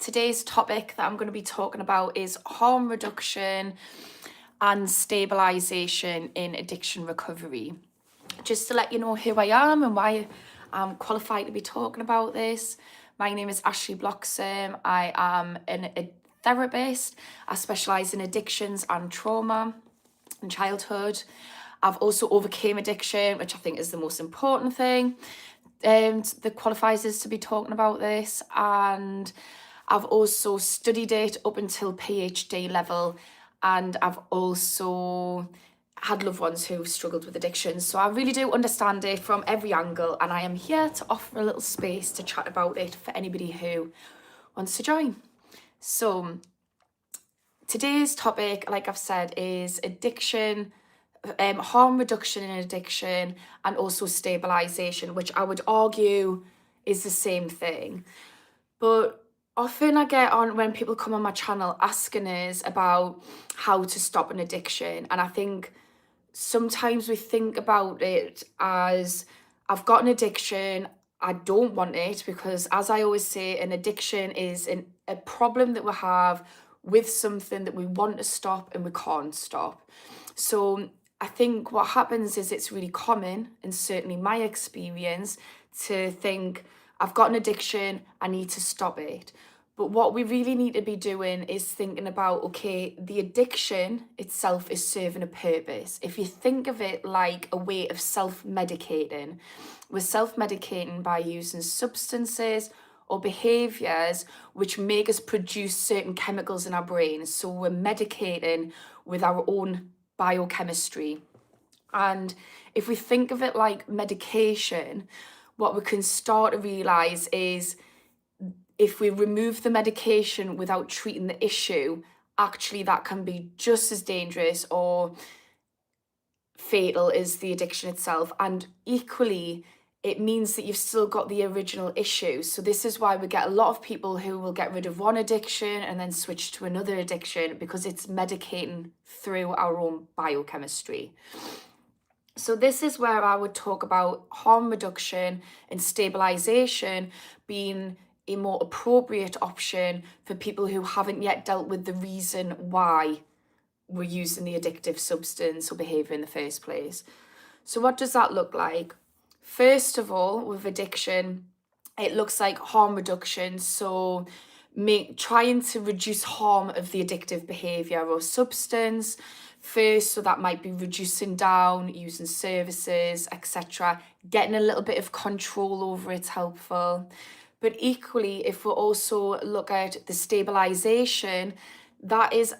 today's topic that I'm going to be talking about is harm reduction and stabilisation in addiction recovery. Just to let you know who I am and why I'm qualified to be talking about this. My name is Ashley Bloxham. I am a therapist. I specialise in addictions and trauma in childhood. I've also overcame addiction, which I think is the most important thing. That qualifies us to be talking about this, and I've also studied it up until PhD level, and I've also had loved ones who struggled with addiction, so I really do understand it from every angle, and I am here to offer a little space to chat about it for anybody who wants to join. So today's topic, like I've said, is addiction, harm reduction in addiction, and also stabilisation, which I would argue is the same thing. But often I get on when people come on my channel asking us about how to stop an addiction, and I think sometimes we think about it as, I've got an addiction, I don't want it, because as I always say, an addiction is a problem that we have with something that we want to stop and we can't stop. So I think what happens is it's really common, and certainly my experience, to think, I've got an addiction, I need to stop it. But what we really need to be doing is thinking about, okay, the addiction itself is serving a purpose. If you think of it like a way of self-medicating, we're self-medicating by using substances or behaviours which make us produce certain chemicals in our brains. So we're medicating with our own biochemistry. And if we think of it like medication, what we can start to realise is, if we remove the medication without treating the issue, actually that can be just as dangerous or fatal as the addiction itself. And equally, it means that you've still got the original issue. So this is why we get a lot of people who will get rid of one addiction and then switch to another addiction, because it's medicating through our own biochemistry. So this is where I would talk about harm reduction and stabilisation being a more appropriate option for people who haven't yet dealt with the reason why we're using the addictive substance or behaviour in the first place. So what does that look like? First of all, with addiction, it looks like harm reduction. So trying to reduce harm of the addictive behaviour or substance first. So that might be reducing down, using services, etc. Getting a little bit of control over it's helpful. But equally, if we also look at the stabilisation, that is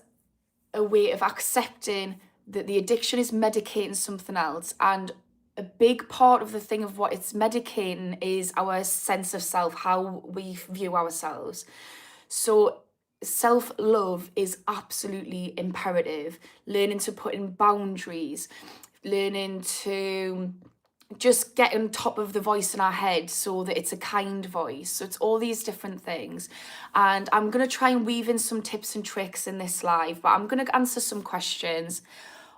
a way of accepting that the addiction is medicating something else. And a big part of the thing of what it's medicating is our sense of self, how we view ourselves. So self-love is absolutely imperative. Learning to put in boundaries, learning to just get on top of the voice in our head so that it's a kind voice. So it's all these different things. And I'm going to try and weave in some tips and tricks in this live, but I'm going to answer some questions.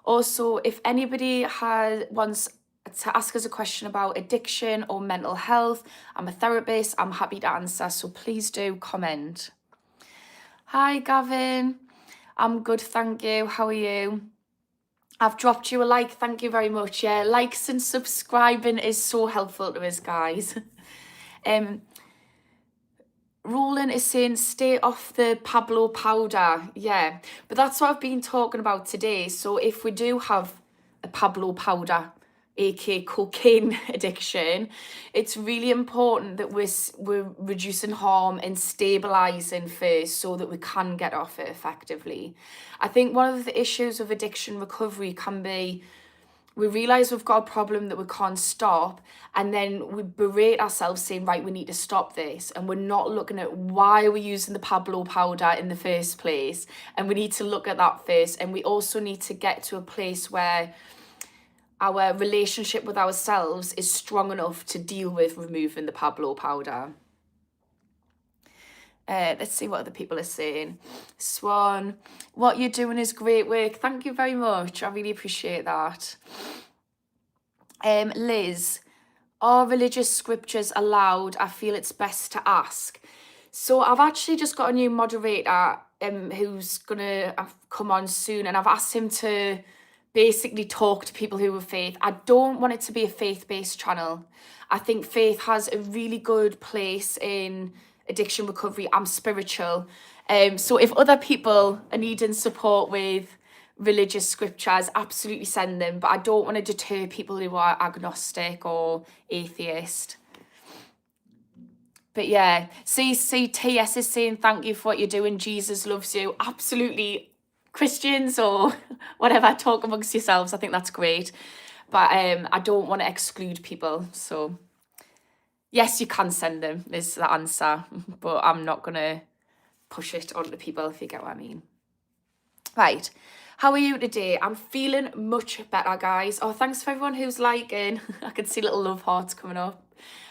Also, if anybody wants to ask us a question about addiction or mental health, I'm a therapist, I'm happy to answer, so please do comment. Hi Gavin, I'm good, thank you. How are you? I've dropped you a like, thank you very much. Yeah, likes and subscribing is so helpful to us, guys. Roland is saying stay off the Pablo powder. Yeah, but that's what I've been talking about today. So if we do have a Pablo powder, aka cocaine addiction, it's really important that we're reducing harm and stabilising first so that we can get off it effectively. I think one of the issues of addiction recovery can be, we realise we've got a problem that we can't stop, and then we berate ourselves saying, right, we need to stop this, and we're not looking at why we're using the Pablo powder in the first place, and we need to look at that first. And we also need to get to a place where our relationship with ourselves is strong enough to deal with removing the Pablo powder. Let's see what other people are saying. Swan, what you're doing is great work. Thank you very much. I really appreciate that. Liz, are religious scriptures allowed? I feel it's best to ask. So I've actually just got a new moderator who's gonna come on soon, and I've asked him to basically talk to people who have faith. I don't want it to be a faith-based channel. I think faith has a really good place in addiction recovery. I'm spiritual. So if other people are needing support with religious scriptures, absolutely send them. But I don't want to deter people who are agnostic or atheist. But yeah, TS is saying thank you for what you're doing. Jesus loves you. Absolutely. Christians or whatever, talk amongst yourselves. I think that's great. But I don't want to exclude people. So yes, you can send them is the answer. But I'm not going to push it onto people, if you get what I mean. Right. How are you today? I'm feeling much better, guys. Oh, thanks for everyone who's liking. I can see little love hearts coming up.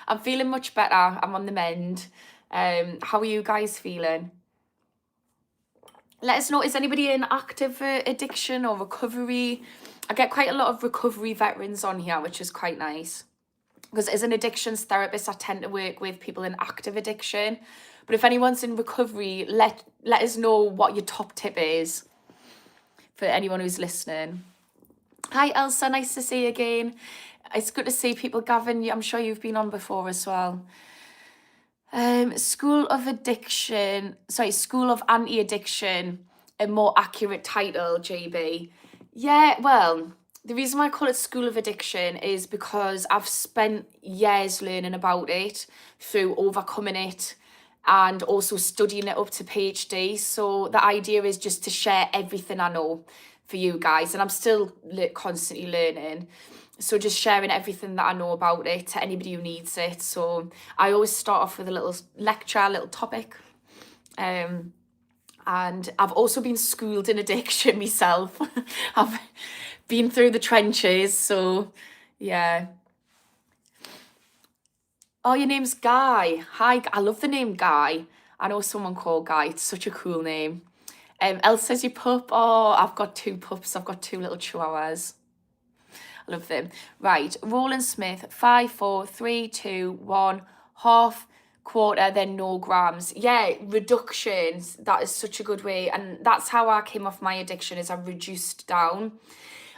I'm feeling much better. I'm on the mend. How are you guys feeling? Let us know, is anybody in active addiction or recovery? I get quite a lot of recovery veterans on here, which is quite nice. Because as an addictions therapist, I tend to work with people in active addiction. But if anyone's in recovery, let us know what your top tip is for anyone who's listening. Hi, Elsa. Nice to see you again. It's good to see people. Gavin, I'm sure you've been on before as well. School of Anti-Addiction, a more accurate title, JB. Yeah, well, the reason why I call it School of Addiction is because I've spent years learning about it through overcoming it and also studying it up to PhD. So the idea is just to share everything I know for you guys, and I'm still constantly learning. So just sharing everything that I know about it to anybody who needs it. So I always start off with a little lecture, a little topic. And I've also been schooled in addiction myself. I've been through the trenches, so yeah. Oh, your name's Guy. Hi, I love the name Guy. I know someone called Guy. It's such a cool name. Elle says your pup. Oh, I've got 2 pups. I've got 2 little chihuahuas. I love them. Right, Roland Smith, 5, 4, 3, 2, 1, half, quarter, then no grams. Yeah, reductions. That is such a good way. And that's how I came off my addiction, is I reduced down.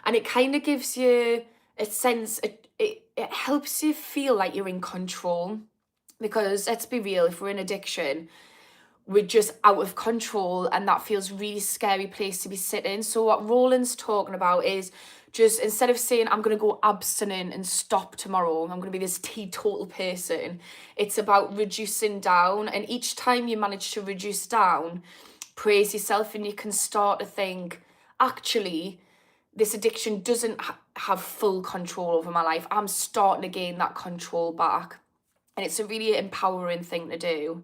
And it kind of gives you a sense, it helps you feel like you're in control. Because let's be real, if we're in addiction, we're just out of control, and that feels really scary place to be sitting. So what Roland's talking about is just, instead of saying I'm going to go abstinent and stop tomorrow, I'm going to be this teetotal person, it's about reducing down. And each time you manage to reduce down, praise yourself, and you can start to think, actually, this addiction doesn't have full control over my life. I'm starting to gain that control back. And it's a really empowering thing to do.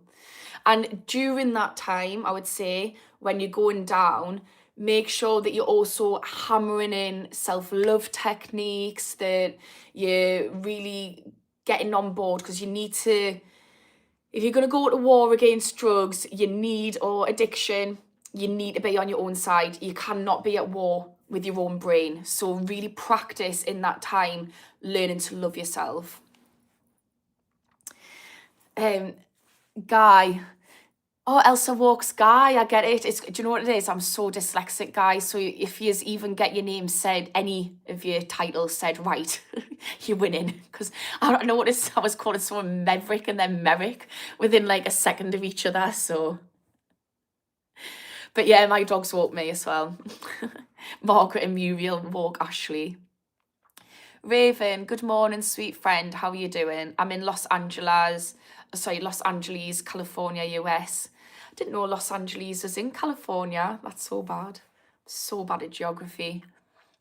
And during that time, I would say, when you're going down, make sure that you're also hammering in self-love techniques, that you're really getting on board, because you need to, if you're going to go to war against drugs, or addiction, you need to be on your own side. You cannot be at war with your own brain. So really practice in that time, learning to love yourself. Guy. Oh, Elsa Walks Guy, I get it. Do you know what it is? I'm so dyslexic, guys. So if you even get your name said, any of your titles said right, you're winning. Because I noticed I was calling someone Maverick and then Merrick within like a second of each other. So, but yeah, my dogs walk me as well. Margaret and Muriel walk Ashley. Raven, good morning, sweet friend. How are you doing? I'm in Los Angeles, California, US. I didn't know Los Angeles was in California. That's so bad. So bad at geography.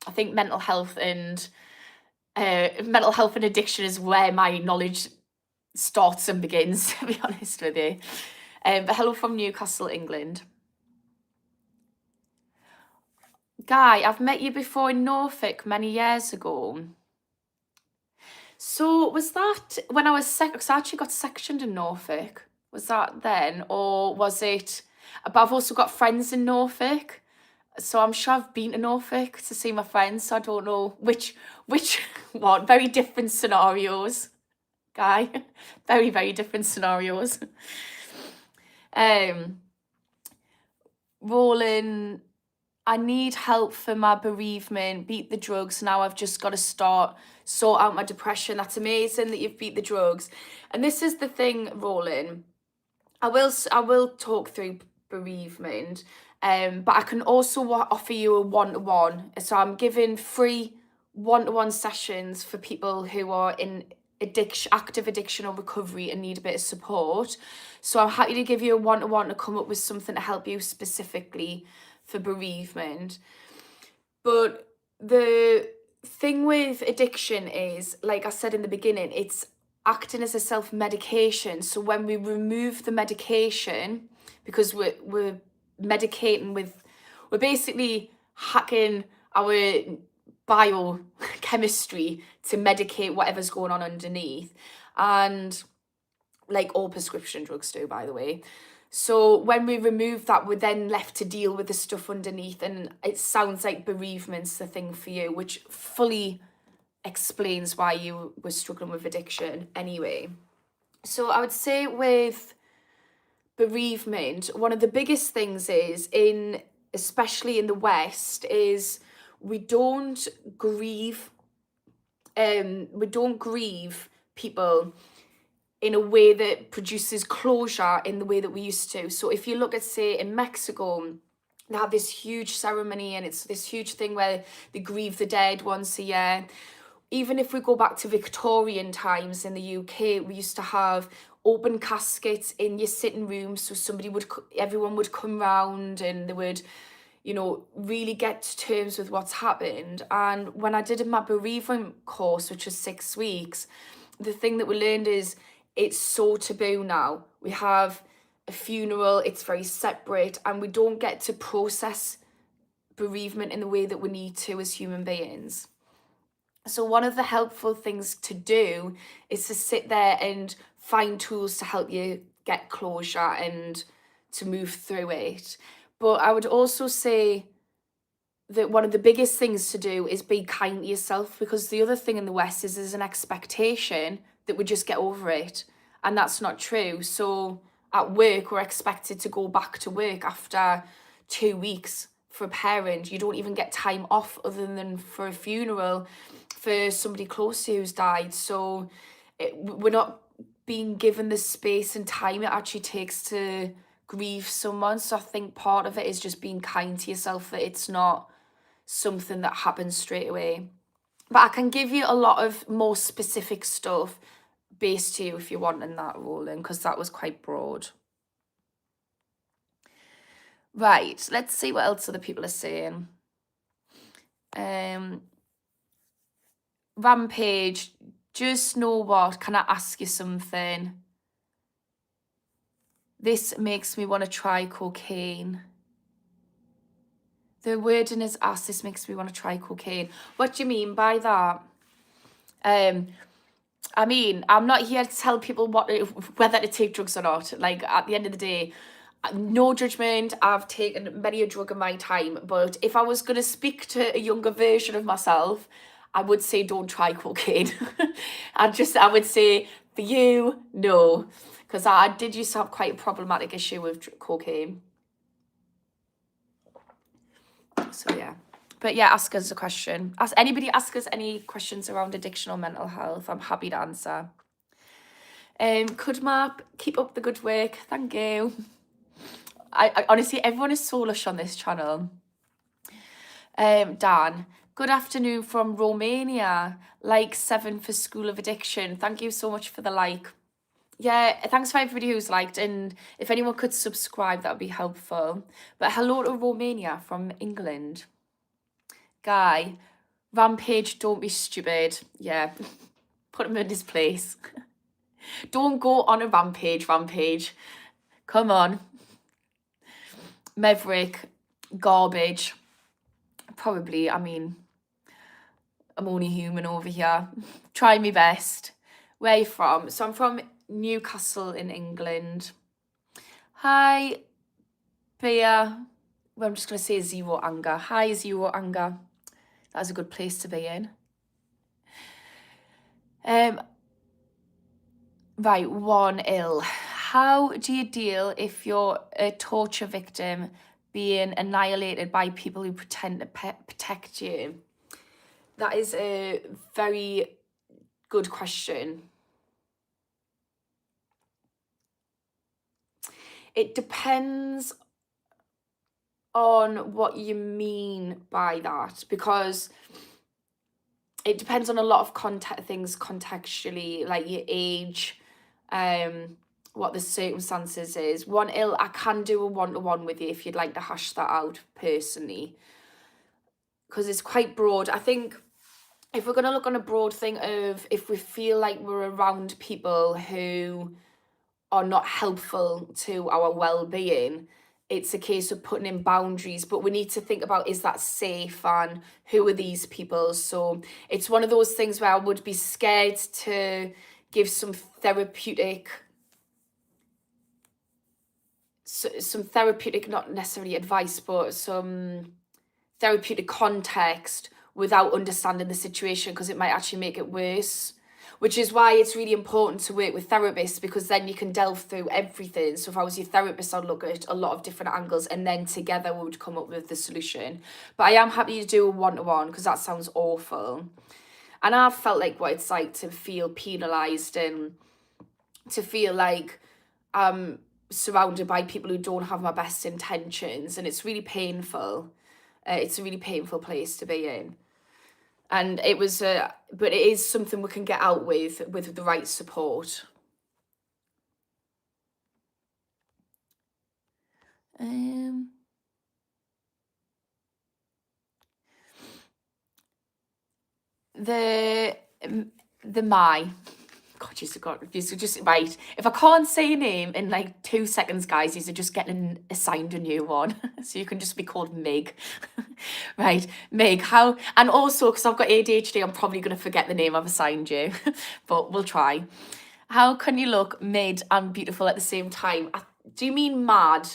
I think mental health and addiction is where my knowledge starts and begins, to be honest with you. But hello from Newcastle, England. Guy, I've met you before in Norfolk many years ago. So was that when I was I actually got sectioned in Norfolk. Was that then, or was it? But I've also got friends in Norfolk, so I'm sure I've been to Norfolk to see my friends. So I don't know which one. Very different scenarios, Guy. Very, very different scenarios. Rolling, I need help for my bereavement, beat the drugs. Now I've just got to sort out my depression. That's amazing that you've beat the drugs. And this is the thing, Rolling. I will talk through bereavement, but I can also offer you a one-to-one. So I'm giving free one-to-one sessions for people who are in active addiction or recovery and need a bit of support. So I'm happy to give you a one-to-one to come up with something to help you specifically for bereavement. But the thing with addiction is, like I said in the beginning, it's acting as a self-medication. So when we remove the medication, because we're medicating with, we're basically hacking our biochemistry to medicate whatever's going on underneath, and like all prescription drugs do, by the way. So when we remove that, we're then left to deal with the stuff underneath, and it sounds like bereavement's the thing for you, which fully explains why you were struggling with addiction anyway. So I would say with bereavement, one of the biggest things is, especially in the West, is we don't grieve people in a way that produces closure in the way that we used to. So if you look at, say, in Mexico, they have this huge ceremony, and it's this huge thing where they grieve the dead once a year. Even if we go back to Victorian times in the UK, we used to have open caskets in your sitting room, so everyone would come round and they would, really get to terms with what's happened. And when I did my bereavement course, which was 6 weeks, the thing that we learned is it's so taboo now. We have a funeral, it's very separate, and we don't get to process bereavement in the way that we need to as human beings. So one of the helpful things to do is to sit there and find tools to help you get closure and to move through it. But I would also say that one of the biggest things to do is be kind to yourself, because the other thing in the West is there's an expectation that we just get over it, and that's not true. So at work, we're expected to go back to work after 2 weeks. For a parent, you don't even get time off other than for a funeral for somebody close to you who's died. So we're not being given the space and time it actually takes to grieve someone. So I think part of it is just being kind to yourself, that it's not something that happens straight away. But I can give you a lot of more specific stuff based to you if you're wanting that, Rolling, because that was quite broad. Right, let's see what else other people are saying. Rampage, just know what, can I ask you something? This makes me want to try cocaine. The wording is asked, this makes me want to try cocaine. What do you mean by that? I mean, I'm not here to tell people whether to take drugs or not. Like, at the end of the day, no judgment. I've taken many a drug in my time, but if I was going to speak to a younger version of myself, I would say don't try cocaine. I would say for you, no, because I did used to have quite a problematic issue with cocaine. So yeah. But yeah, ask us a question. Ask us any questions around addiction or mental health. I'm happy to answer. Could Map, keep up the good work. Thank you. I honestly, everyone is so lush on this channel. Dan, good afternoon from Romania. Like 7 for School of Addiction. Thank you so much for the like. Yeah, thanks for everybody who's liked, and if anyone could subscribe, that would be helpful. But hello to Romania from England. Guy, Rampage, don't be stupid. Yeah, put him in his place. Don't go on a rampage. Come on. Maverick, garbage. Probably, I mean, I'm only human over here. Try my best. Where are you from? So I'm from Newcastle in England. Hi, Bea. Well, I'm just going to say Zero Anger. Hi, Zero Anger. That's a good place to be in. Right, 1 ill. how do you deal if you're a torture victim being annihilated by people who pretend to protect you? That is a very good question. It depends on what you mean by that, because it depends on a lot of things contextually, like your age, what the circumstances is. I can do a one-to-one with you if you'd like to hash that out personally, because it's quite broad. I think if we're going to look on a broad thing of if we feel like we're around people who are not helpful to our well-being, it's a case of putting in boundaries, but we need to think about, is that safe and who are these people? So it's one of those things where I would be scared to give some therapeutic, not necessarily advice, but some therapeutic context without understanding the situation, because it might actually make it worse. Which is why it's really important to work with therapists, because then you can delve through everything. So if I was your therapist, I'd look at a lot of different angles, and then together we would come up with the solution. But I am happy to do a one-to-one, because that sounds awful. And I've felt like what it's like to feel penalised and to feel like I'm surrounded by people who don't have my best intentions. And it's really painful. It's a really painful place to be in. And it was, but it is something we can get out with the right support. The my, God, you just right. If I can't say your name in like 2 seconds, guys, you're just getting assigned a new one. So you can just be called Meg. Right, Meg, how, and also because I've got ADHD, I'm probably going to forget the name I've assigned you, but we'll try. How can you look mid and beautiful at the same time? Do you mean mad?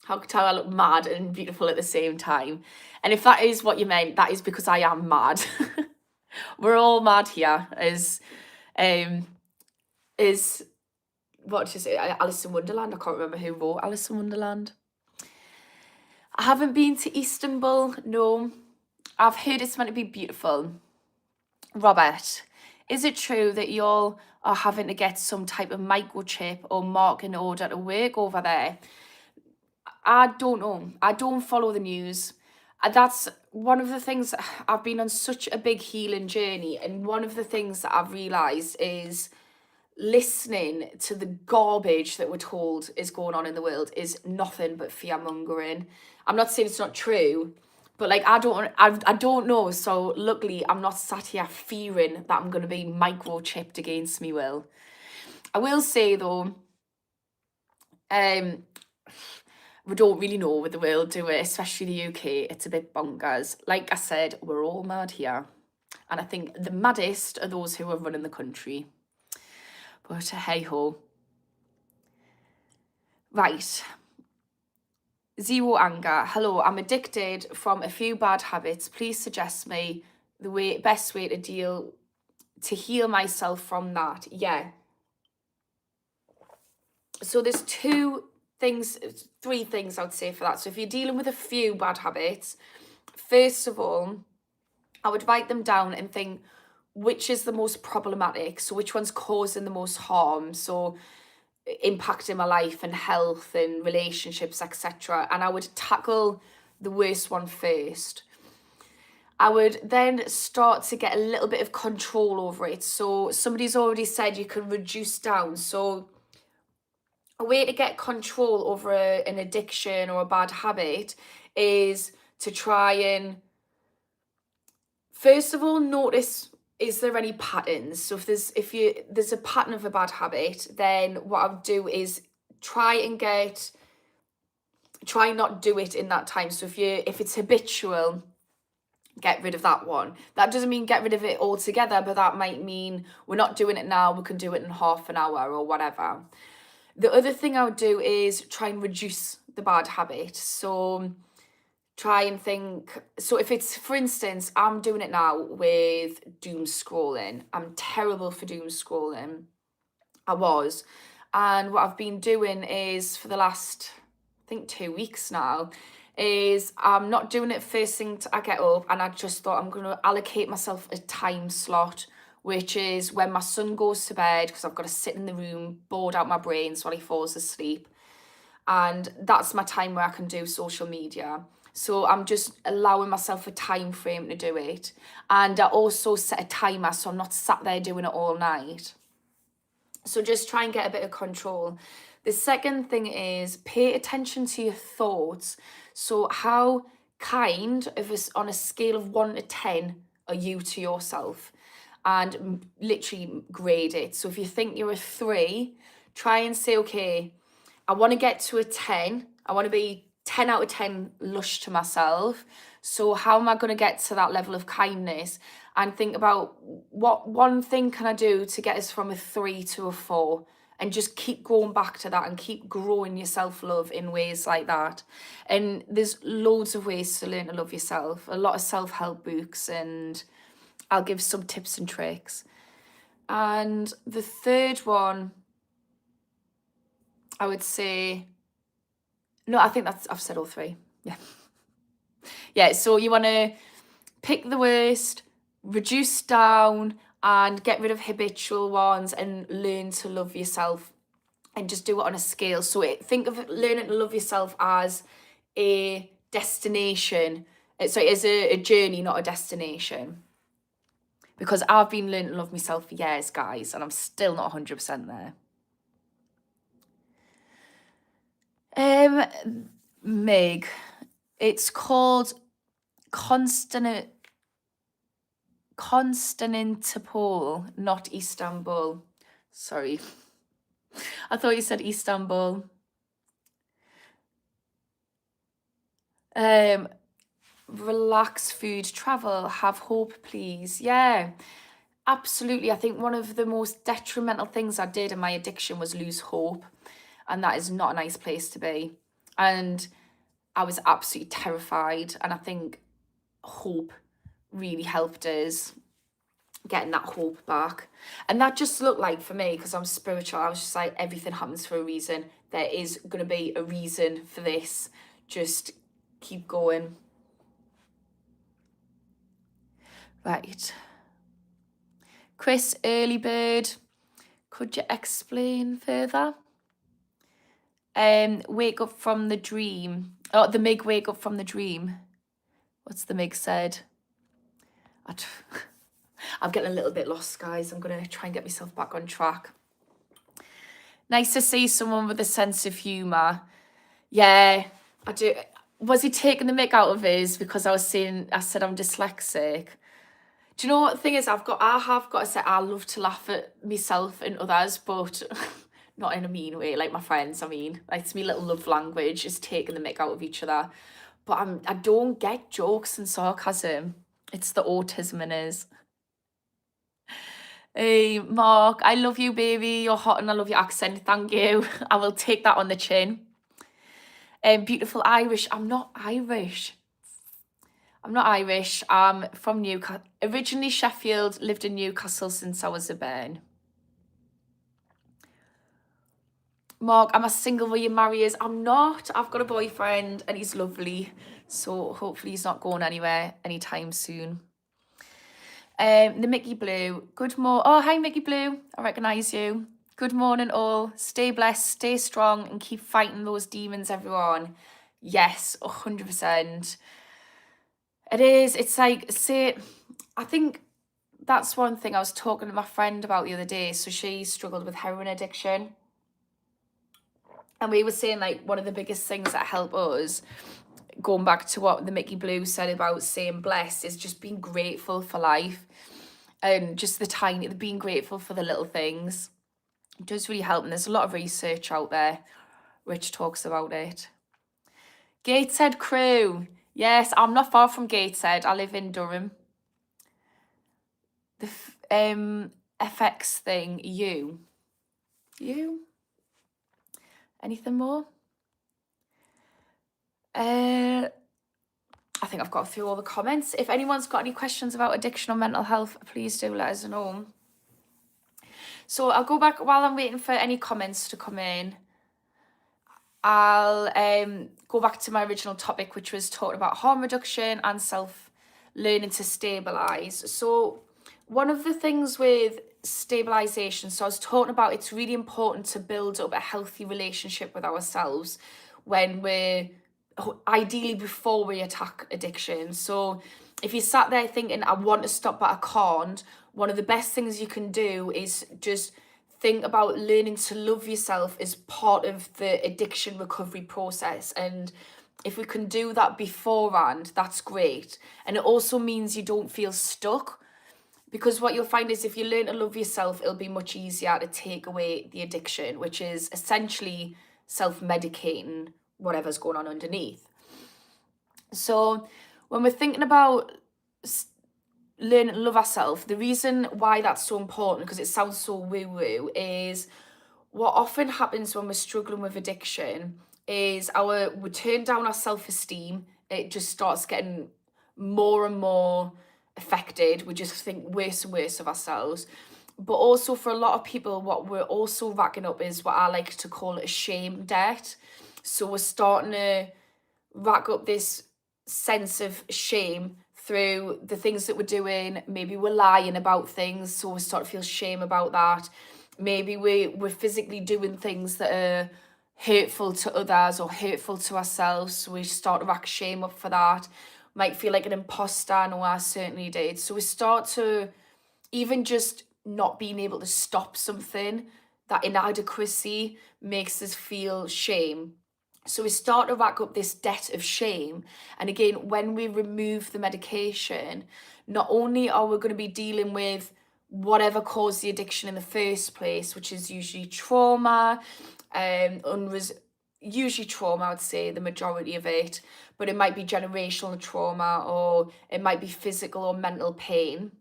How can I look mad and beautiful at the same time? And if that is what you meant, that is because I am mad. We're all mad here. Is what to say? Alice in Wonderland. I can't remember who wrote Alice in Wonderland. I haven't been to Istanbul. No, I've heard it's meant to be beautiful. Robert, is it true that y'all are having to get some type of microchip or mark in order to work over there? I don't know. I don't follow the news. That's one of the things. I've been on such a big healing journey, and one of the things that I've realised is listening to the garbage that we're told is going on in the world is nothing but fear mongering. I'm not saying it's not true, but like I don't know. So luckily I'm not sat here fearing that I'm going to be microchipped against me will. I will say though, we don't really know with the world, do we? Especially the UK, it's a bit bonkers. Like I said, we're all mad here. And I think the maddest are those who are running the country. But hey-ho. Right. Zero anger. Hello, I'm addicted from a few bad habits. Please suggest me the best way to heal myself from that. Yeah. So there's three things I'd say for that. So if you're dealing with a few bad habits, first of all, I would write them down and think, which is the most problematic? So which one's causing the most harm? So impacting my life and health and relationships, etc. And I would tackle the worst one first. I would then start to get a little bit of control over it. So somebody's already said you can reduce down. So a way to get control over an addiction or a bad habit is to try and, first of all, notice, is there any patterns? So if there's a pattern of a bad habit, then what I would do is try not do it in that time. So if it's habitual, get rid of that one. That doesn't mean get rid of it altogether, but that might mean we're not doing it now, we can do it in half an hour or whatever. The other thing I would do is try and reduce the bad habit. So try and think, so if it's, for instance, I'm doing it now with doom scrolling. I'm terrible for doom scrolling. I was. And what I've been doing is for the last, I think 2 weeks now, is I'm not doing it first thing I get up, and I just thought I'm going to allocate myself a time slot, which is when my son goes to bed, because I've got to sit in the room, bored out my brains while he falls asleep. And that's my time where I can do social media. So I'm just allowing myself a time frame to do it. And I also set a timer, so I'm not sat there doing it all night. So just try and get a bit of control. The second thing is pay attention to your thoughts. So how kind of us on a scale of 1 to 10 are you to yourself? And literally grade it. So if you think you're a 3, try and say, okay, I want to get to a 10. I want to be 10 out of 10 lush to myself. So how am I going to get to that level of kindness? And think about what one thing can I do to get us from a 3 to a 4, and just keep going back to that and keep growing your self-love in ways like that. And there's loads of ways to learn to love yourself, a lot of self-help books, and I'll give some tips and tricks. And the third one, I would say, no, I think I've said all 3. Yeah, so you want to pick the worst, reduce down, and get rid of habitual ones, and learn to love yourself, and just do it on a scale. So think of learning to love yourself as a destination. So as a journey, not a destination. Because I've been learning to love myself for years, guys, and I'm still not 100% there. Meg, it's called Constantinople, not Istanbul. Sorry. I thought you said Istanbul. Relax, food, travel, have hope, please. Yeah, absolutely. I think one of the most detrimental things I did in my addiction was lose hope. And that is not a nice place to be. And I was absolutely terrified. And I think hope really helped us getting that hope back. And that just looked like, for me, because I'm spiritual, I was just like, everything happens for a reason. There is going to be a reason for this. Just keep going. Right. Chris, early bird, could you explain further? Wake up from the dream. Oh, the Mig wake up from the dream. What's the Mig said? I'm getting a little bit lost, guys. I'm going to try and get myself back on track. Nice to see someone with a sense of humour. Yeah, I do. Was he taking the mick out of his because I said I'm dyslexic? Do you know what the thing is? I have got to say, I love to laugh at myself and others, but not in a mean way, like my friends. I mean, like, it's my little love language, is taking the mick out of each other. But I don't get jokes and sarcasm. It's the autism in us. Hey, Mark, I love you, baby. You're hot and I love your accent. Thank you. I will take that on the chin. Beautiful Irish. I'm not Irish. I'm from Newcastle. Originally Sheffield, lived in Newcastle since I was a bairn. Mark, am I single? Will you marry us? I'm not. I've got a boyfriend and he's lovely. So hopefully he's not going anywhere anytime soon. The Mickey Blue. Good morning. Oh, hi, Mickey Blue. I recognise you. Good morning, all. Stay blessed, stay strong, and keep fighting those demons, everyone. Yes, 100%. It is. It's like, I think that's one thing I was talking to my friend about the other day. So she struggled with heroin addiction. And we were saying, like, one of the biggest things that help us, going back to what the Mickey Blue said about saying blessed, is just being grateful for life. And just being grateful for the little things. It does really help. And there's a lot of research out there which talks about it. Gateshead crew. Yes, I'm not far from Gateshead. I live in Durham. The FX thing, you. Anything more? I think I've got through all the comments. If anyone's got any questions about addiction or mental health, please do let us know. So I'll go back while I'm waiting for any comments to come in. I'll go back to my original topic, which was talking about harm reduction and learning to stabilize. So one of the things with stabilization, so I was talking about, it's really important to build up a healthy relationship with ourselves when we're ideally before we attack addiction. So if you sat there thinking, I want to stop but I can't, one of the best things you can do is just think about learning to love yourself as part of the addiction recovery process. And if we can do that beforehand, that's great. And it also means you don't feel stuck, because what you'll find is if you learn to love yourself, it'll be much easier to take away the addiction, which is essentially self-medicating whatever's going on underneath. So when we're thinking about learn to love ourselves, the reason why that's so important, because it sounds so woo-woo, is what often happens when we're struggling with addiction is we turn down our self-esteem. It just starts getting more and more affected. We just think worse and worse of ourselves. But also for a lot of people, what we're also racking up is what I like to call a shame debt. So we're starting to rack up this sense of shame through the things that we're doing. Maybe we're lying about things, so we start to feel shame about that. Maybe we're physically doing things that are hurtful to others or hurtful to ourselves, so we start to rack shame up for that. Might feel like an imposter. I know I certainly did. So we start to, even just not being able to stop something, that inadequacy makes us feel shame. So we start to rack up this debt of shame. And again, when we remove the medication, not only are we going to be dealing with whatever caused the addiction in the first place, which is usually trauma, usually trauma, I'd say the majority of it, but it might be generational trauma, or it might be physical or mental pain.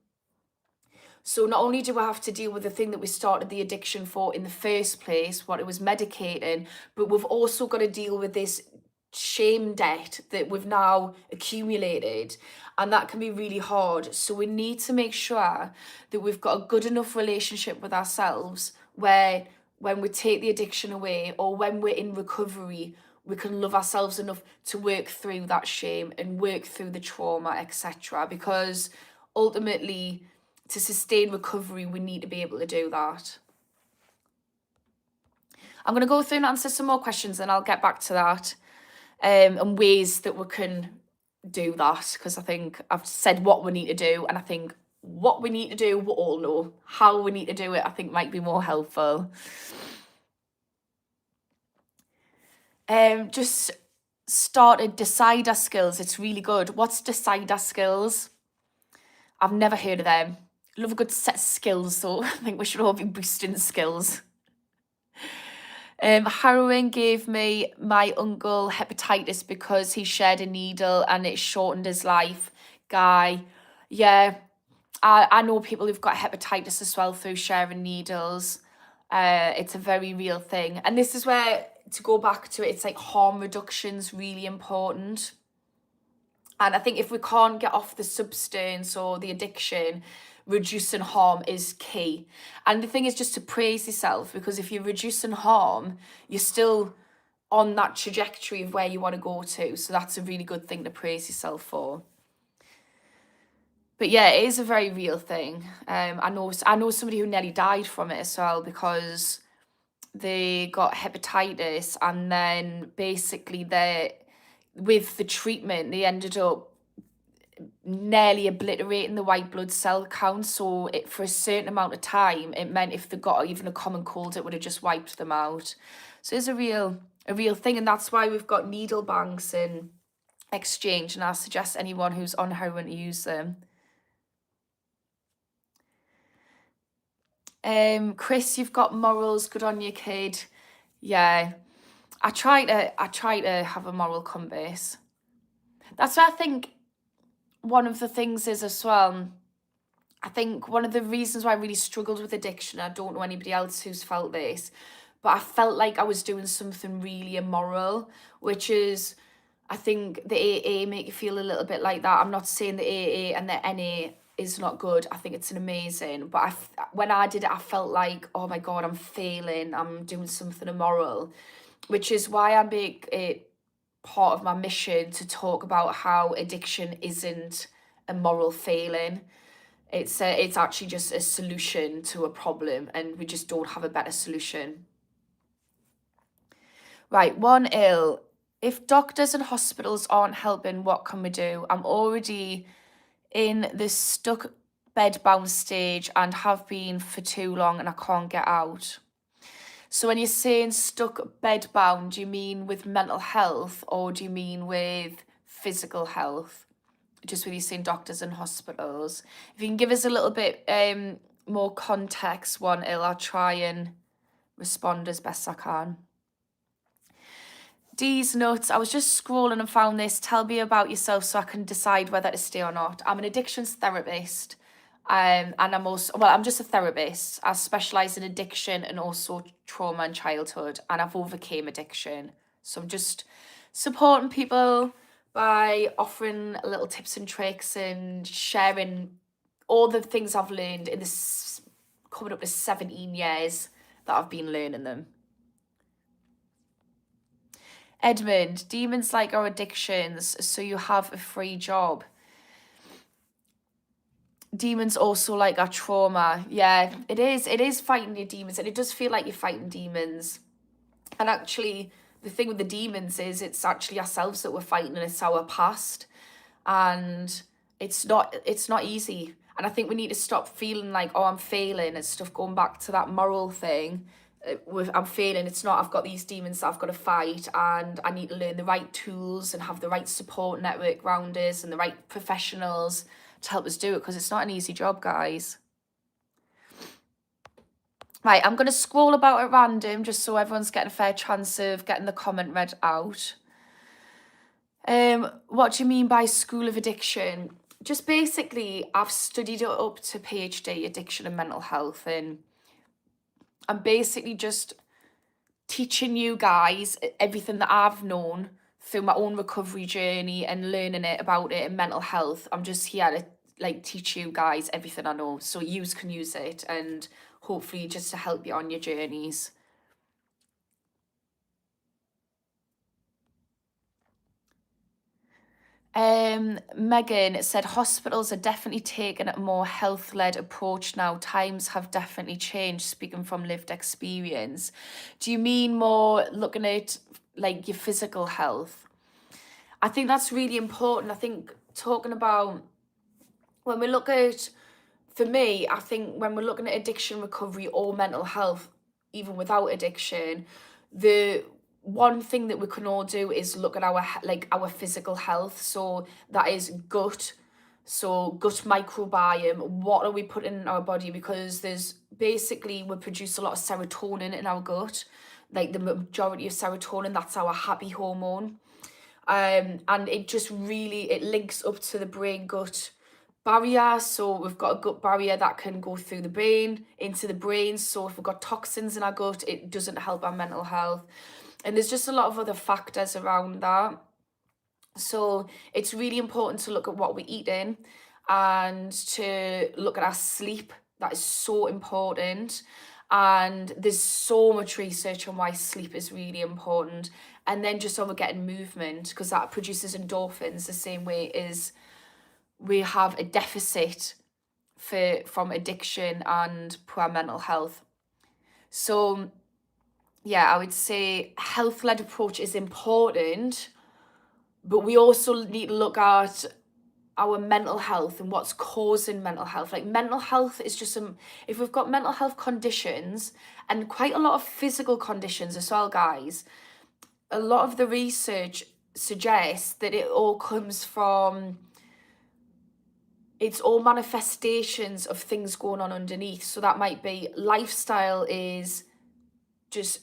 So not only do we have to deal with the thing that we started the addiction for in the first place, what it was medicating, but we've also got to deal with this shame debt that we've now accumulated, and that can be really hard. So we need to make sure that we've got a good enough relationship with ourselves where when we take the addiction away or when we're in recovery, we can love ourselves enough to work through that shame and work through the trauma, etc. Because ultimately, to sustain recovery, we need to be able to do that. I'm going to go through and answer some more questions, and I'll get back to that, and ways that we can do that, because I think I've said what we need to do, and I think what we need to do, we all know. How we need to do it, I think, might be more helpful. Just started Decider Skills. It's really good. What's Decider Skills? I've never heard of them. Love a good set of skills, so I think we should all be boosting skills. Heroin gave my uncle hepatitis because he shared a needle and it shortened his life. Guy, yeah, I know people who've got hepatitis as well through sharing needles. It's a very real thing. And this is where, to go back to it, it's like harm reduction's really important. And I think if we can't get off the substance or the addiction, reducing harm is key. And the thing is just to praise yourself, because if you're reducing harm, you're still on that trajectory of where you want to go to. So that's a really good thing to praise yourself for. But yeah, it is a very real thing. I know somebody who nearly died from it as well, because they got hepatitis, and then basically with the treatment, they ended up nearly obliterating the white blood cell count. So for a certain amount of time, it meant if they got even a common cold, it would have just wiped them out. So it's a real thing, and that's why we've got needle banks in exchange, and I suggest anyone who's on heroin to use them. Chris, you've got morals. Good on you, kid. Yeah, I try to have a moral compass. That's why I think one of the things is as well, I think one of the reasons why I really struggled with addiction, I don't know anybody else who's felt this, but I felt like I was doing something really immoral, which is, I think the AA make you feel a little bit like that. I'm not saying the AA and the NA is not good. I think it's an amazing, but when I did it, I felt like, oh my God, I'm failing. I'm doing something immoral, which is why I make it part of my mission to talk about how addiction isn't a moral failing. It's actually just a solution to a problem, and we just don't have a better solution. Right, 1 ill. If doctors and hospitals aren't helping, what can we do? I'm already in this stuck bedbound stage and have been for too long, and I can't get out. So when you're saying stuck bedbound, do you mean with mental health or do you mean with physical health? Just with you saying doctors and hospitals. If you can give us a little bit more context, 1 ill, I'll try and respond as best I can. D's nuts. I was just scrolling and found this. Tell me about yourself so I can decide whether to stay or not. I'm an addictions therapist. And I'm also, well, I'm just a therapist. I specialise in addiction and also trauma and childhood, and I've overcame addiction. So I'm just supporting people by offering little tips and tricks and sharing all the things I've learned in this coming up to 17 years that I've been learning them. Edmund, demons like our addictions, so you have a free job. Demons also like our trauma. Yeah, it is fighting your demons, and it does feel like you're fighting demons. And actually, the thing with the demons is it's actually ourselves that we're fighting, and it's our past. And it's not easy. And I think we need to stop feeling like, oh, I'm failing and stuff, going back to that moral thing. I'm failing. It's not, I've got these demons that I've got to fight, and I need to learn the right tools and have the right support network around us and the right professionals to help us do it, because it's not an easy job, guys. Right, I'm going to scroll about at random just so everyone's getting a fair chance of getting the comment read out. What do you mean by school of addiction? Just basically, I've studied it up to PhD, addiction and mental health, and I'm basically just teaching you guys everything that I've known through my own recovery journey and learning it about it and mental health. I'm just here to teach you guys everything I know so you can use it, and hopefully just to help you on your journeys. Megan said hospitals are definitely taking a more health-led approach now. Times have definitely changed, speaking from lived experience. Do you mean more looking at like your physical health? I think that's really important. I think talking about when we look at, for me, I think when we're looking at addiction recovery or mental health, even without addiction, the one thing that we can all do is look at our physical health. So that is gut. So gut microbiome, what are we putting in our body? Because we produce a lot of serotonin in our gut, like the majority of serotonin, that's our happy hormone. And it links up to the brain gut barrier. So we've got a gut barrier that can go through the brain into the brain. So if we've got toxins in our gut, it doesn't help our mental health. And there's just a lot of other factors around that. So it's really important to look at what we're eating and to look at our sleep. That is so important. And there's so much research on why sleep is really important. And then just over getting movement, because that produces endorphins the same way as we have a deficit from addiction and poor mental health. So yeah, I would say health-led approach is important, but we also need to look at our mental health and what's causing mental health. Like mental health is just if we've got mental health conditions and quite a lot of physical conditions as well, guys, a lot of the research suggests that it all comes from, it's all manifestations of things going on underneath. So that might be lifestyle is just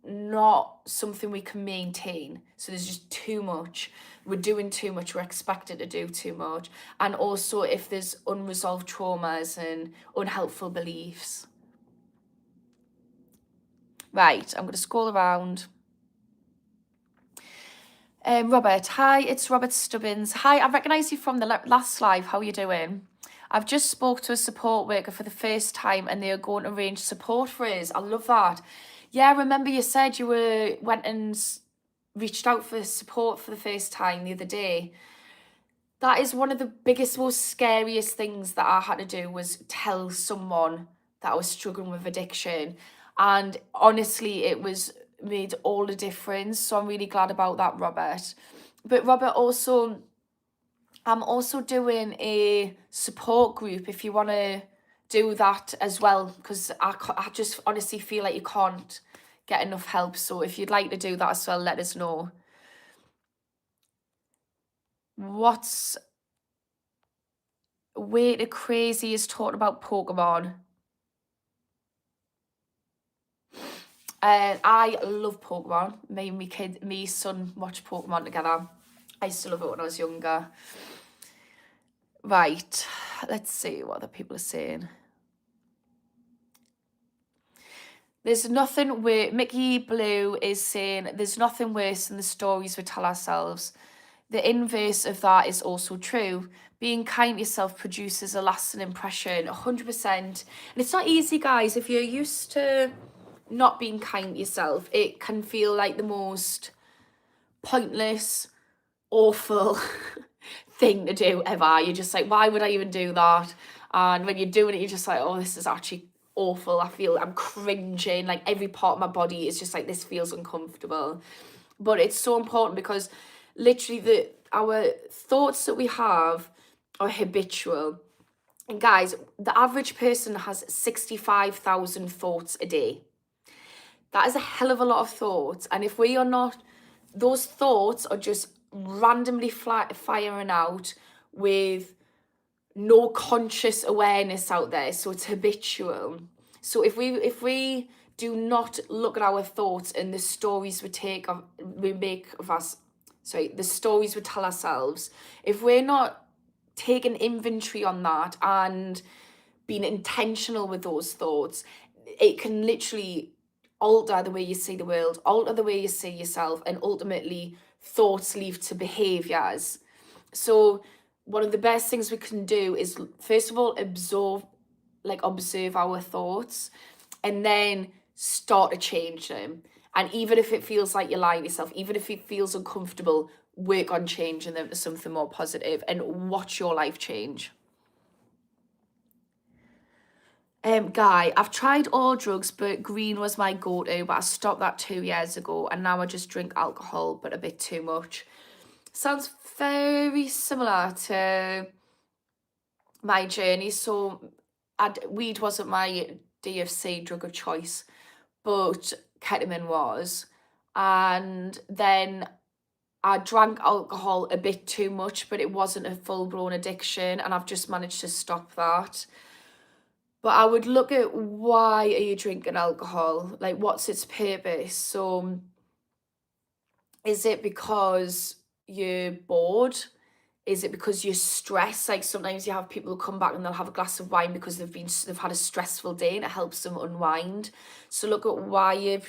not something we can maintain. So there's just too much. We're doing too much. We're expected to do too much. And also if there's unresolved traumas and unhelpful beliefs. Right, I'm going to scroll around. Robert, hi, it's Robert Stubbins. Hi, I recognise you from the last live. How are you doing? I've just spoke to a support worker for the first time and they are going to arrange support for us. I love that. Yeah, I remember you said you went and reached out for support for the first time the other day. That is one of the biggest, most scariest things that I had to do, was tell someone that I was struggling with addiction. And honestly, it was made all the difference. So I'm really glad about that, Robert. But Robert, also, I'm also doing a support group if you want to do that as well, because I just honestly feel like you can't get enough help. So if you'd like to do that as well, let us know. What's way too crazy is talking about Pokemon. I love Pokemon. Me and me son watch Pokemon together. I used to love it when I was younger. Right, let's see what other people are saying. There's nothing where Mickey Blue is saying there's nothing worse than the stories we tell ourselves. The inverse of that is also true. Being kind to yourself produces a lasting impression, 100%. And it's not easy, guys. If you're used to not being kind to yourself, it can feel like the most pointless, awful thing to do ever. You're just like, why would I even do that? And when you're doing it, you're just like, oh, this is actually awful. I'm cringing. Like every part of my body is just like, this feels uncomfortable. But it's so important because literally our thoughts that we have are habitual. And guys, the average person has 65,000 thoughts a day. That is a hell of a lot of thoughts. And if we are not, those thoughts are just randomly firing out with no conscious awareness out there. So it's habitual. So if we do not look at our thoughts and the stories we make of us, the stories we tell ourselves, if we're not taking inventory on that and being intentional with those thoughts, it can literally alter the way you see the world, alter the way you see yourself, and ultimately thoughts lead to behaviors. So one of the best things we can do is, first of all, observe our thoughts and then start to change them. And even if it feels like you're lying to yourself, even if it feels uncomfortable, work on changing them to something more positive and watch your life change. Guy, I've tried all drugs, but green was my go-to, but I stopped that 2 years ago, and now I just drink alcohol, but a bit too much. Sounds very similar to my journey. So weed wasn't my DFC drug of choice, but ketamine was. And then I drank alcohol a bit too much, but it wasn't a full-blown addiction, and I've just managed to stop that. But I would look at, why are you drinking alcohol? Like, what's its purpose? So is it because you're bored? Is it because you're stressed? Like sometimes you have people who come back and they'll have a glass of wine because they've had a stressful day and it helps them unwind. So look at why you're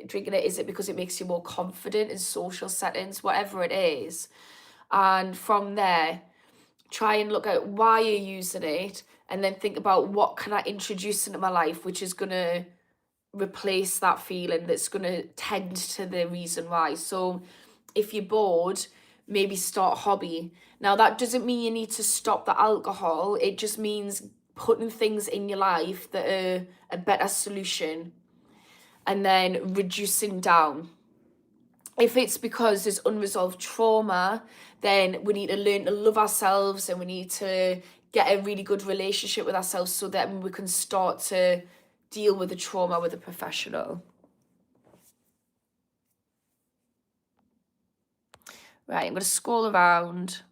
drinking it. Is it because it makes you more confident in social settings? Whatever it is. And from there, try and look at why you're using it, and then think about, what can I introduce into my life which is going to replace that feeling, that's going to tend to the reason why. So if you're bored, maybe start a hobby. Now that doesn't mean you need to stop the alcohol. It just means putting things in your life that are a better solution and then reducing down. If it's because there's unresolved trauma, then we need to learn to love ourselves, and we need to get a really good relationship with ourselves so that we can start to deal with the trauma with a professional. Right, I'm going to scroll around.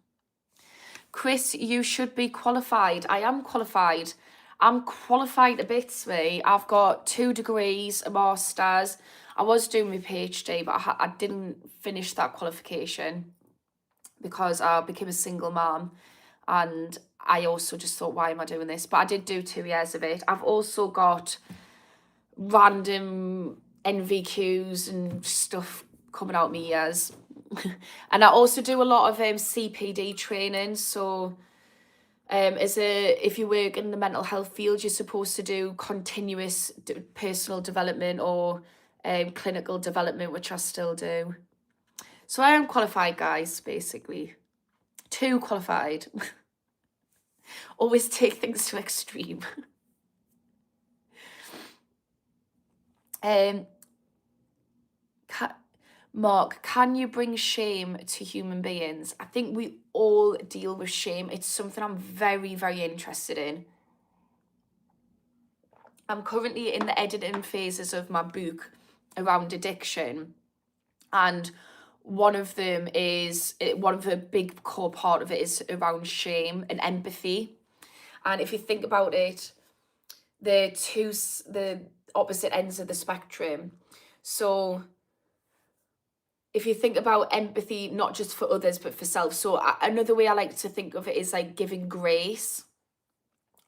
Chris, you should be qualified. I am qualified. I'm qualified a bit, me. I've got 2 degrees, a master's. I was doing my PhD, but I didn't finish that qualification because I became a single mom, and I also just thought, why am I doing this? But I did do 2 years of it. I've also got random NVQs and stuff coming out my ears. And I also do a lot of CPD training. So If you work in the mental health field, you're supposed to do continuous personal development or clinical development, which I still do. So I am qualified, guys, basically. Too qualified. Always take things to extreme. Mark, can you bring shame to human beings? I think we all deal with shame. It's something I'm very, very interested in. I'm currently in the editing phases of my book around addiction, and one of the big core part of it is around shame and empathy. And if you think about it, the opposite ends of the spectrum. So if you think about empathy, not just for others, but for self. So another way I like to think of it is like giving grace.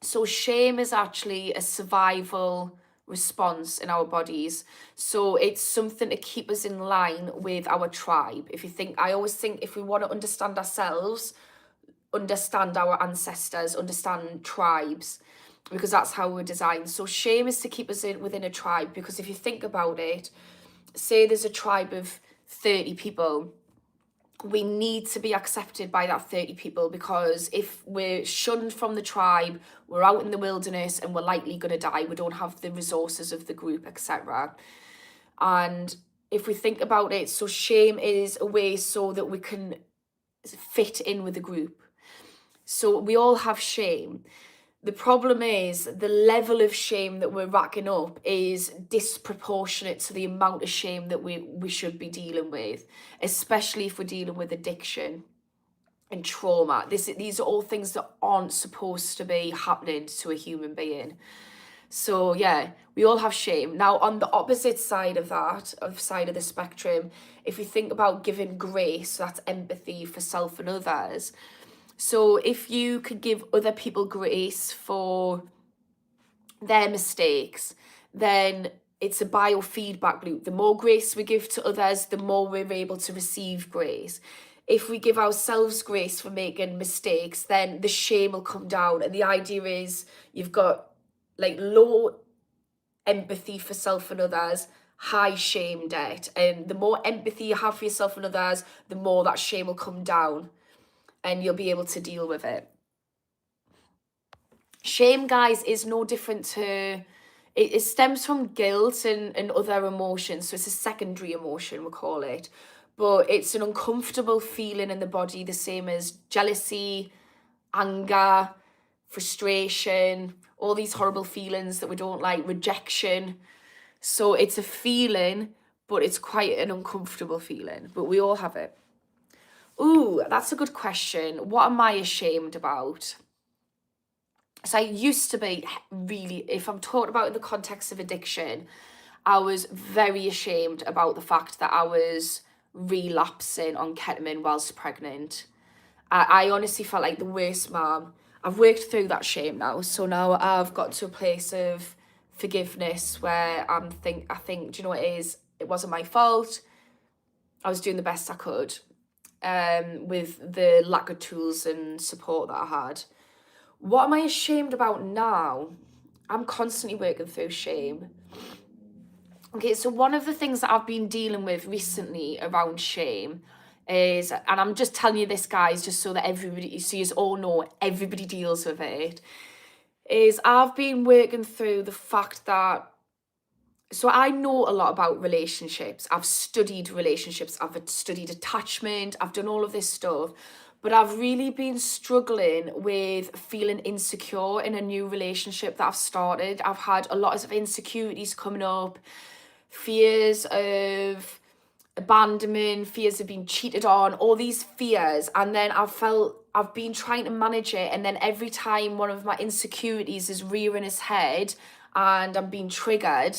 So shame is actually a survival response in our bodies. So it's something to keep us in line with our tribe. I always think if we want to understand ourselves, understand our ancestors, understand tribes, because that's how we're designed. So shame is to keep us within a tribe, because if you think about it, say there's a tribe of 30 people, we need to be accepted by that 30 people, because if we're shunned from the tribe, we're out in the wilderness and we're likely going to die. We don't have the resources of the group, etc. And if we think about it, so shame is a way so that we can fit in with the group. So we all have shame. The problem is the level of shame that we're racking up is disproportionate to the amount of shame that we should be dealing with, especially if we're dealing with addiction and trauma. These are all things that aren't supposed to be happening to a human being. So yeah, we all have shame. Now, on the opposite side of the spectrum, if you think about giving grace, that's empathy for self and others. So if you could give other people grace for their mistakes, then it's a biofeedback loop. The more grace we give to others, the more we're able to receive grace. If we give ourselves grace for making mistakes, then the shame will come down. And the idea is you've got like low empathy for self and others, high shame debt. And the more empathy you have for yourself and others, the more that shame will come down and you'll be able to deal with it. Shame, guys, is no different to... It stems from guilt and other emotions. So it's a secondary emotion, we call it. But it's an uncomfortable feeling in the body, the same as jealousy, anger, frustration, all these horrible feelings that we don't like, rejection. So it's a feeling, but it's quite an uncomfortable feeling. But we all have it. Ooh, that's a good question. What am I ashamed about? So I used to be really, if I'm talking about in the context of addiction, I was very ashamed about the fact that I was relapsing on ketamine whilst pregnant. I honestly felt like the worst mom. I've worked through that shame now. So now I've got to a place of forgiveness where I think, do you know what it is? It wasn't my fault. I was doing the best I could with the lack of tools and support that I had. What am I ashamed about now? I'm constantly working through shame. Okay, so one of the things that I've been dealing with recently around shame is, and I'm just telling you this, guys, just so that everybody, so you all know everybody deals with it, is I've been working through the fact that, so I know a lot about relationships. I've studied relationships, I've studied attachment, I've done all of this stuff, but I've really been struggling with feeling insecure in a new relationship that I've started. I've had a lot of insecurities coming up, fears of abandonment, fears of being cheated on, all these fears. And then I've been trying to manage it. And then every time one of my insecurities is rearing its head and I'm being triggered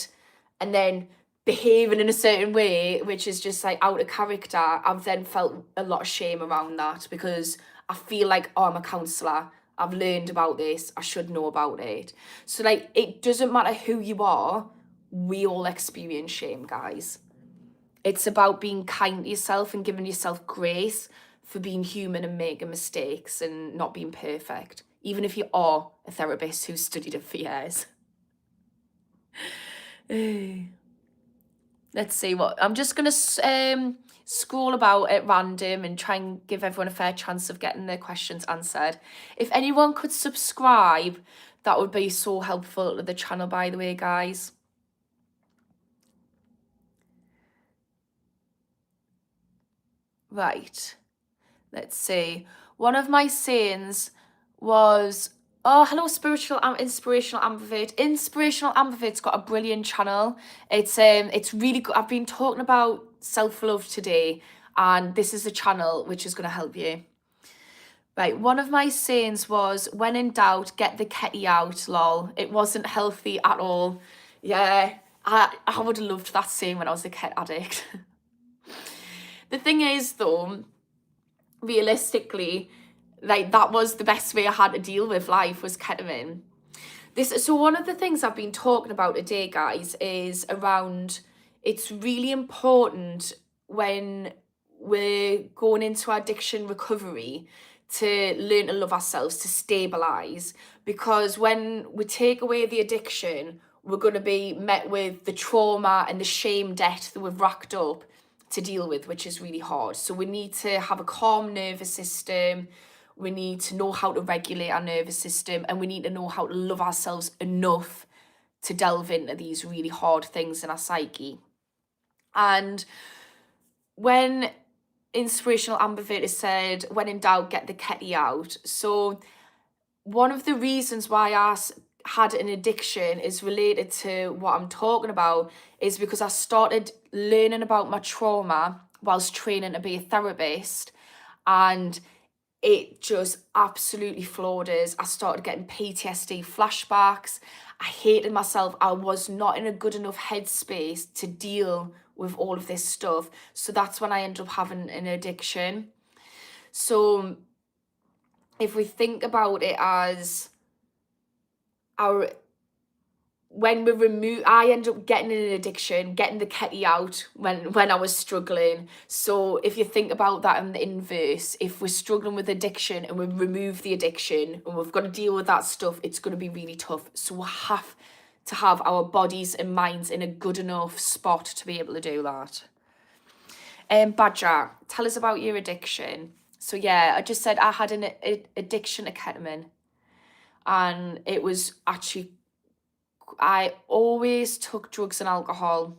and then behaving in a certain way, which is just like out of character, I've then felt a lot of shame around that, because I feel like, oh, I'm a counsellor, I've learned about this, I should know about it. So like, it doesn't matter who you are, we all experience shame, guys. It's about being kind to yourself and giving yourself grace for being human and making mistakes and not being perfect, even if you are a therapist who's studied it for years. Let's see what I'm just gonna scroll about at random and try and give everyone a fair chance of getting their questions answered. If anyone could subscribe, that would be so helpful to the channel, by the way, guys. Right, let's see. One of my sayings was, oh, hello, inspirational ambivert. Inspirational ambivert's got a brilliant channel. It's really good. I've been talking about self-love today, and this is a channel which is going to help you. Right, one of my sayings was, when in doubt, get the ketty out, lol. It wasn't healthy at all. Yeah, I would have loved that saying when I was a ket addict. The thing is, though, realistically, like, that was the best way I had to deal with life, was ketamine. So one of the things I've been talking about today, guys, is around, it's really important when we're going into addiction recovery to learn to love ourselves, to stabilize, because when we take away the addiction, we're going to be met with the trauma and the shame debt that we've racked up to deal with, which is really hard. So we need to have a calm nervous system. We need to know how to regulate our nervous system, and we need to know how to love ourselves enough to delve into these really hard things in our psyche. And when inspirational ambivert is said, when in doubt, get the ketty out. So one of the reasons why I had an addiction is related to what I'm talking about, is because I started learning about my trauma whilst training to be a therapist, and it just absolutely floored us. I started getting PTSD flashbacks. I hated myself. I was not in a good enough headspace to deal with all of this stuff. So that's when I ended up having an addiction. So if we think about it as our, when we remove, I ended up getting an addiction, getting the ketty out when I was struggling. So if you think about that in the inverse, if we're struggling with addiction and we remove the addiction and we've got to deal with that stuff, it's going to be really tough. So we have to have our bodies and minds in a good enough spot to be able to do that. Badger, tell us about your addiction. So yeah, I just said I had an addiction to ketamine, and it was actually, I always took drugs and alcohol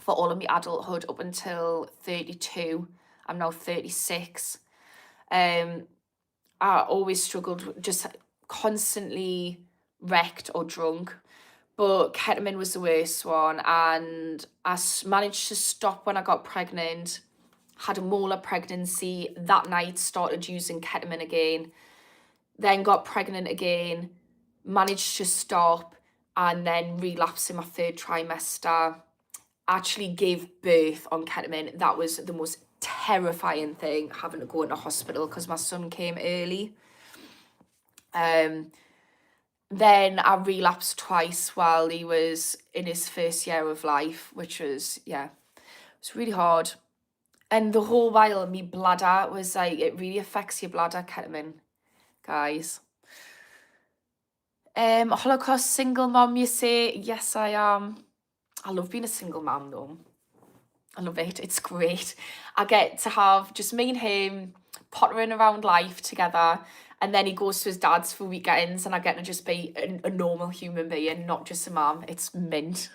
for all of my adulthood up until 32. I'm now 36. I always struggled, just constantly wrecked or drunk. But ketamine was the worst one, and I managed to stop when I got pregnant, had a molar pregnancy that night, started using ketamine again, then got pregnant again, managed to stop, and then relapsed in my third trimester. Actually gave birth on ketamine. That was the most terrifying thing, having to go into hospital because my son came early. Then I relapsed twice while he was in his first year of life, which was, yeah, it was really hard. And the whole while, my bladder was like, it really affects your bladder, ketamine, guys. Holocaust single mom, you say? Yes, I am. I love being a single mom, though. I love it. It's great. I get to have just me and him pottering around life together, and then he goes to his dad's for weekends, and I get to just be a normal human being, not just a mom. It's mint.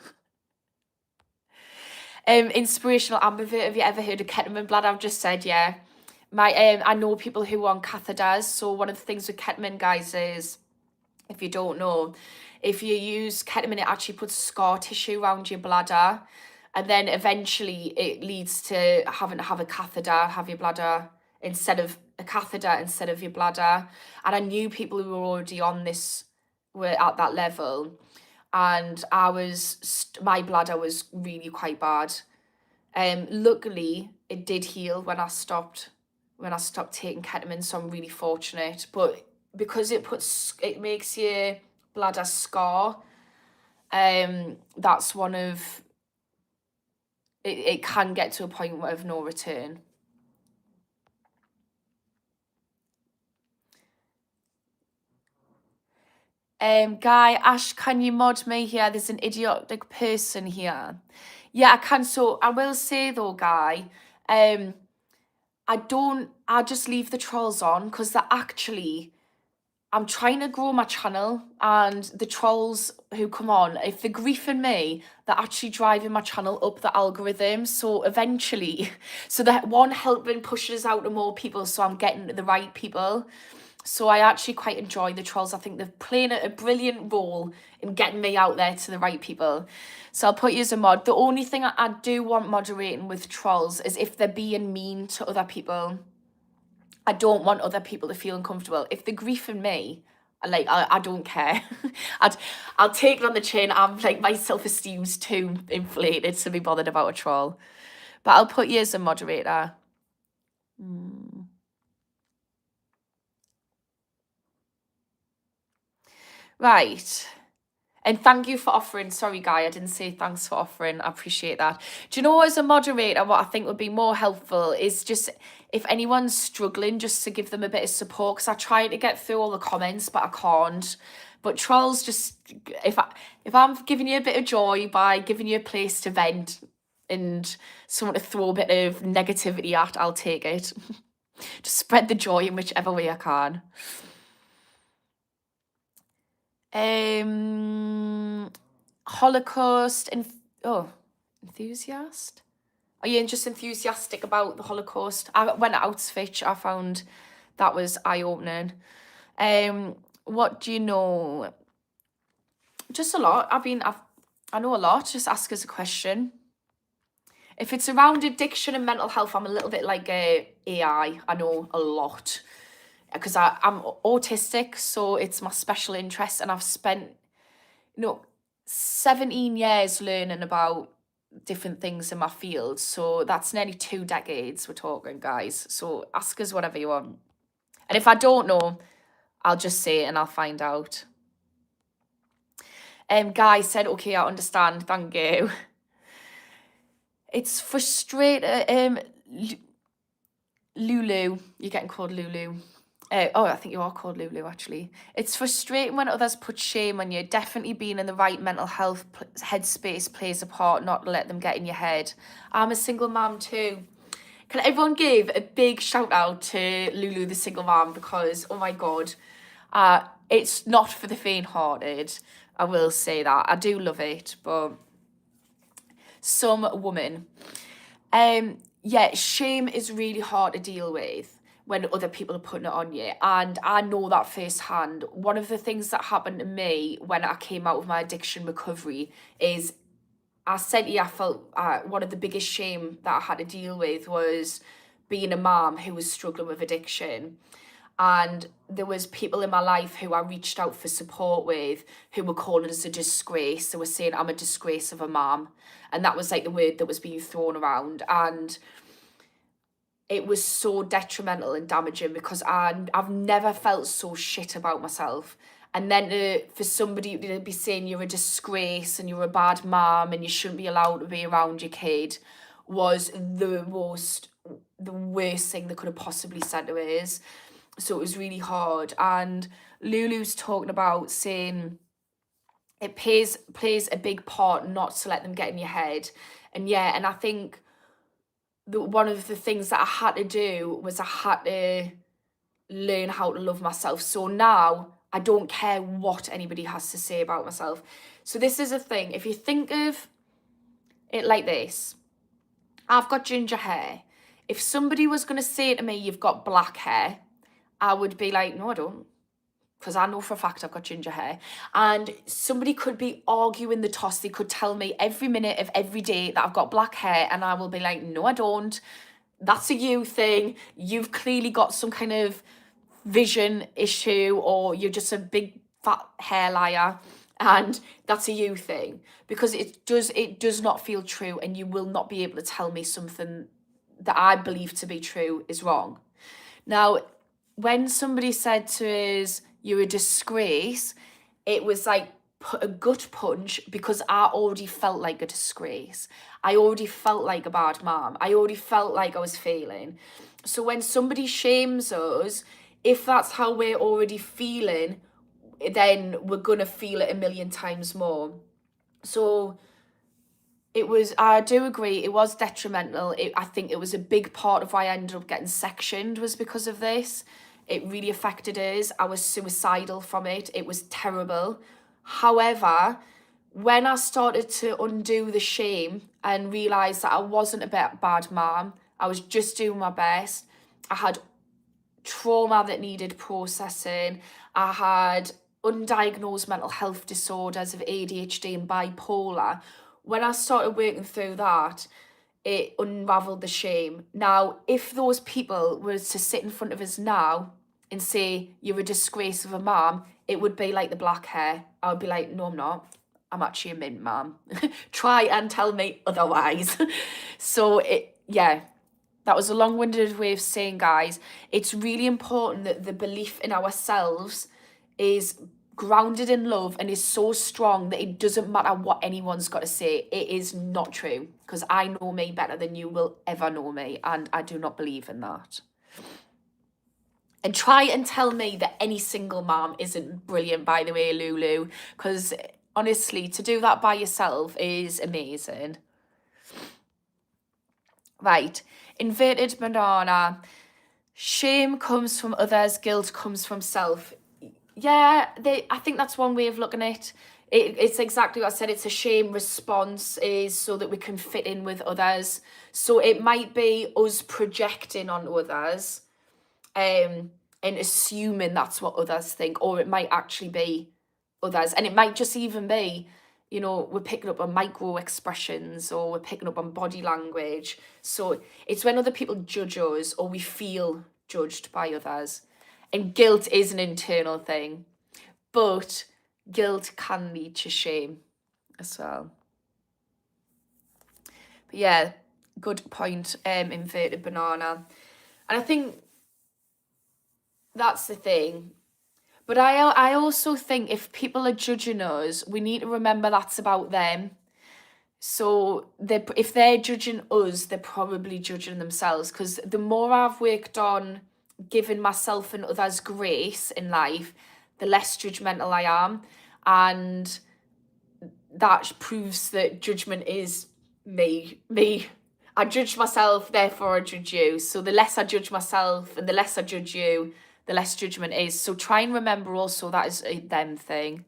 Inspirational ambivert. Have you ever heard of ketamine blood? I've just said, yeah. I know people who are on catheters. So one of the things with ketamine, guys, is, if you don't know, if you use ketamine, it actually puts scar tissue around your bladder, and then eventually it leads to having to have a catheter, have your bladder instead of a catheter instead of your bladder. And I knew people who were already on this, were at that level, and my bladder was really quite bad. Luckily it did heal when I stopped taking ketamine, so I'm really fortunate. But because it makes your bladder scar, that's one of, it can get to a point of no return. Guy, Ash, can you mod me here? There's an idiotic person here. Yeah, I can. So I will say though, Guy, I just leave the trolls on because they're actually, I'm trying to grow my channel, and the trolls who come on, if they're griefing me, they're actually driving my channel up the algorithm. So eventually, so that one helping pushes out to more people, so I'm getting to the right people. So I actually quite enjoy the trolls. I think they're playing a brilliant role in getting me out there to the right people. So I'll put you as a mod. The only thing I do want moderating with trolls is if they're being mean to other people. I don't want other people to feel uncomfortable. If they're griefing me, I don't care. I'll take it on the chin. I'm like, my self-esteem's too inflated to be bothered about a troll. But I'll put you as a moderator. Right. And thank you for offering. Sorry, Guy, I didn't say thanks for offering. I appreciate that. Do you know, as a moderator, what I think would be more helpful is just if anyone's struggling, just to give them a bit of support. Because I try to get through all the comments, but I can't. But trolls, just if I'm giving you a bit of joy by giving you a place to vent and someone to throw a bit of negativity at, I'll take it. Just spread the joy in whichever way I can. Holocaust enthusiast? Are you just enthusiastic about the Holocaust? I went to Auschwitz. I found that was eye-opening. What do you know? Just a lot. I know a lot. Just ask us a question. If it's around addiction and mental health, I'm a little bit like AI. I know a lot because I'm autistic, so it's my special interest, and I've spent 17 years learning about different things in my field. So that's nearly 2 decades we're talking, guys. So ask us whatever you want. And if I don't know, I'll just say it and I'll find out. Guy said, okay, I understand. Thank you. It's frustrating. Lulu, you're getting called Lulu. I think you are called Lulu, actually. It's frustrating when others put shame on you. Definitely being in the right mental health headspace plays a part, not to let them get in your head. I'm a single mum too. Can everyone give a big shout out to Lulu, the single mum, because, oh my God, it's not for the faint-hearted. I will say that. I do love it, but some woman. Yeah, shame is really hard to deal with when other people are putting it on you. And I know that firsthand. One of the things that happened to me when I came out of my addiction recovery is I said to you, I felt one of the biggest shame that I had to deal with was being a mom who was struggling with addiction. And there was people in my life who I reached out for support with who were calling us a disgrace. They were saying I'm a disgrace of a mom. And that was like the word that was being thrown around. And it was so detrimental and damaging because I've never felt so shit about myself. And then for somebody to be saying you're a disgrace and you're a bad mom and you shouldn't be allowed to be around your kid was the worst thing they could have possibly said to us. So it was really hard. And Lulu's talking about saying it plays a big part not to let them get in your head. And yeah, and I think one of the things that I had to do was I had to learn how to love myself. So now I don't care what anybody has to say about myself. So this is a thing. If you think of it like this, I've got ginger hair. If somebody was going to say to me, you've got black hair, I would be like, no, I don't. Because I know for a fact I've got ginger hair. And somebody could be arguing the toss. They could tell me every minute of every day that I've got black hair. And I will be like, no, I don't. That's a you thing. You've clearly got some kind of vision issue, or you're just a big fat hair liar. And that's a you thing. Because it does not feel true. And you will not be able to tell me something that I believe to be true is wrong. Now, when somebody said to us, you're a disgrace, it was like a gut punch because I already felt like a disgrace. I already felt like a bad mom. I already felt like I was failing. So when somebody shames us, if that's how we're already feeling, then we're going to feel it a million times more. So I do agree, it was detrimental. I think it was a big part of why I ended up getting sectioned was because of this. It really affected us. I was suicidal from it. It was terrible. However, when I started to undo the shame and realise that I wasn't a bad mom, I was just doing my best. I had trauma that needed processing. I had undiagnosed mental health disorders of ADHD and bipolar. When I started working through that, it unravelled the shame. Now, if those people were to sit in front of us now and say, you're a disgrace of a mom, it would be like the black hair. I would be like, no, I'm not. I'm actually a mint mom. Try and tell me otherwise. So, that was a long-winded way of saying, guys, it's really important that the belief in ourselves is grounded in love and is so strong that it doesn't matter what anyone's got to say. It is not true, because I know me better than you will ever know me, and I do not believe in that. And try and tell me that any single mom isn't brilliant, by the way, Lulu, because honestly, to do that by yourself is amazing. Right, inverted banana. Shame comes from others, guilt comes from self. Yeah, I think that's one way of looking at it. It's exactly what I said. It's a shame response is so that we can fit in with others. So it might be us projecting on others and assuming that's what others think, or it might actually be others. And it might just even be, we're picking up on micro expressions or we're picking up on body language. So it's when other people judge us or we feel judged by others. And guilt is an internal thing, but guilt can lead to shame as well. But yeah, good point, inverted banana. And I think that's the thing. But I also think if people are judging us, we need to remember that's about them. So if they're judging us, they're probably judging themselves, because the more I've worked on giving myself and others grace in life, the less judgmental I am. And that proves that judgment is me. I judge myself, therefore I judge you. So the less I judge myself and the less I judge you, the less judgment is. So try and remember also that is a them thing.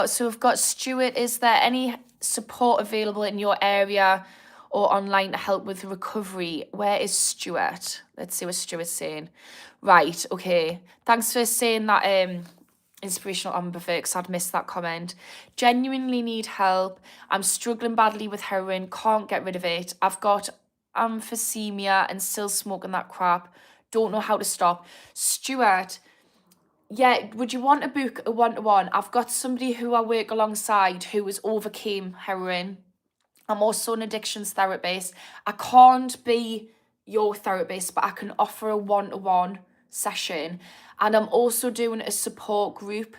So we've got Stuart. Is there any support available in your area or online to help with recovery? Where is Stuart? Let's see what Stuart's saying. Right, okay. Thanks for saying that inspirational Amber, because I'd missed that comment. Genuinely need help. I'm struggling badly with heroin, can't get rid of it. I've got emphysema and still smoking that crap. Don't know how to stop. Stuart, yeah, would you want to book a one-to-one? I've got somebody who I work alongside who has overcame heroin. I'm also an addictions therapist. I can't be your therapist, but I can offer a one-to-one session. And I'm also doing a support group,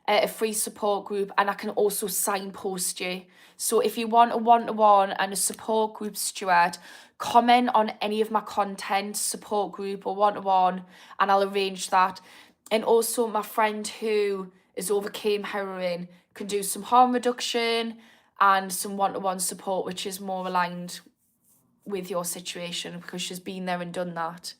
a free support group, and I can also signpost you. So if you want a one-to-one and a support group, Stuart, comment on any of my content, support group or one-to-one, and I'll arrange that. And also my friend who has overcame heroin can do some harm reduction and some one-to-one support, which is more aligned with your situation because she's been there and done that.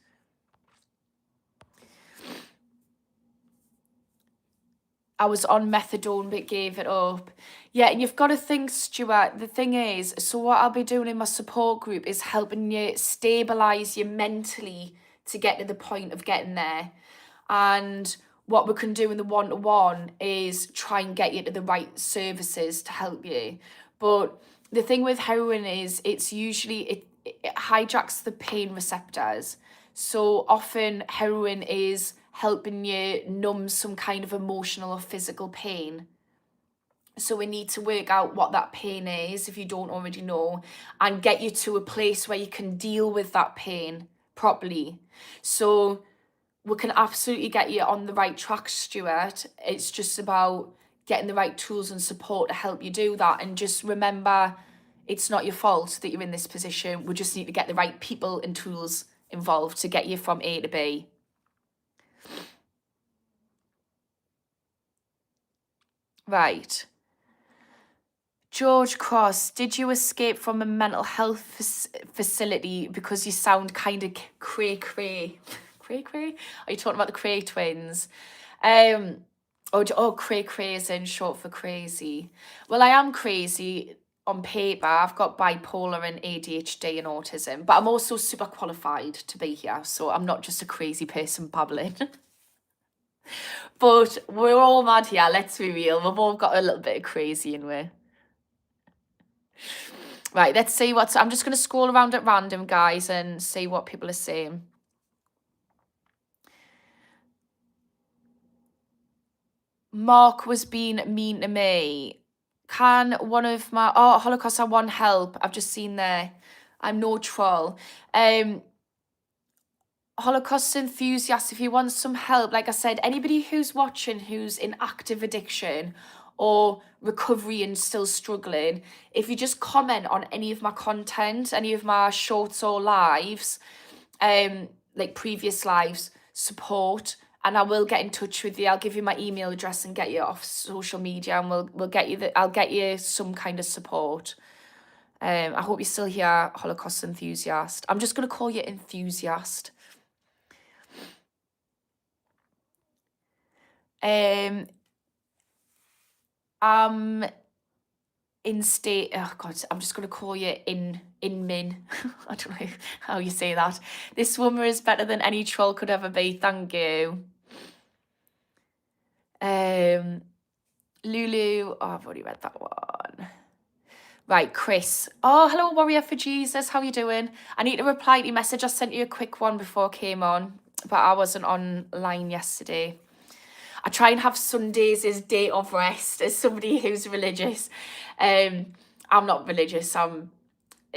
I was on methadone but gave it up. Yeah, and you've got to think, Stuart, the thing is, so what I'll be doing in my support group is helping you stabilise you mentally to get to the point of getting there. And what we can do in the one-to-one is try and get you to the right services to help you. But the thing with heroin is it's usually, it hijacks the pain receptors. So often heroin is helping you numb some kind of emotional or physical pain. So we need to work out what that pain is, if you don't already know, and get you to a place where you can deal with that pain properly. So we can absolutely get you on the right track, Stuart. It's just about getting the right tools and support to help you do that. And just remember, it's not your fault that you're in this position. We just need to get the right people and tools involved to get you from A to B. Right. George Cross, did you escape from a mental health facility because you sound kind of cray-cray? Cray-cray? Are you talking about the Cray twins? Cray-cray is in short for crazy. Well, I am crazy on paper. I've got bipolar and ADHD and autism, but I'm also super qualified to be here, so I'm not just a crazy person babbling. But we're all mad here, let's be real. We've all got a little bit of crazy in we. Right, let's see what's... I'm just going to scroll around at random, guys, and see what people are saying. Mark was being mean to me. Can one of my... Oh, Holocaust, I want help. I've just seen there. I'm no troll. Holocaust enthusiast, if you want some help, like I said, anybody who's watching who's in active addiction or recovery and still struggling, if you just comment on any of my content, any of my shorts or lives, like previous lives, support, and I will get in touch with you. I'll give you my email address and get you off social media, and we'll get you I'll get you some kind of support. I hope you're still here, Holocaust enthusiast. I'm just gonna call you enthusiast. I'm in state... Oh God, I'm just gonna call you in min. I don't know how you say that. This woman is better than any troll could ever be. Thank you. Lulu. Oh, I've already read that one. Right, Chris. Oh, hello, Warrior for Jesus. How you doing? I need to reply to your message. I sent you a quick one before I came on, but I wasn't online yesterday. I try and have Sundays as day of rest as somebody who's religious. I'm not religious, I'm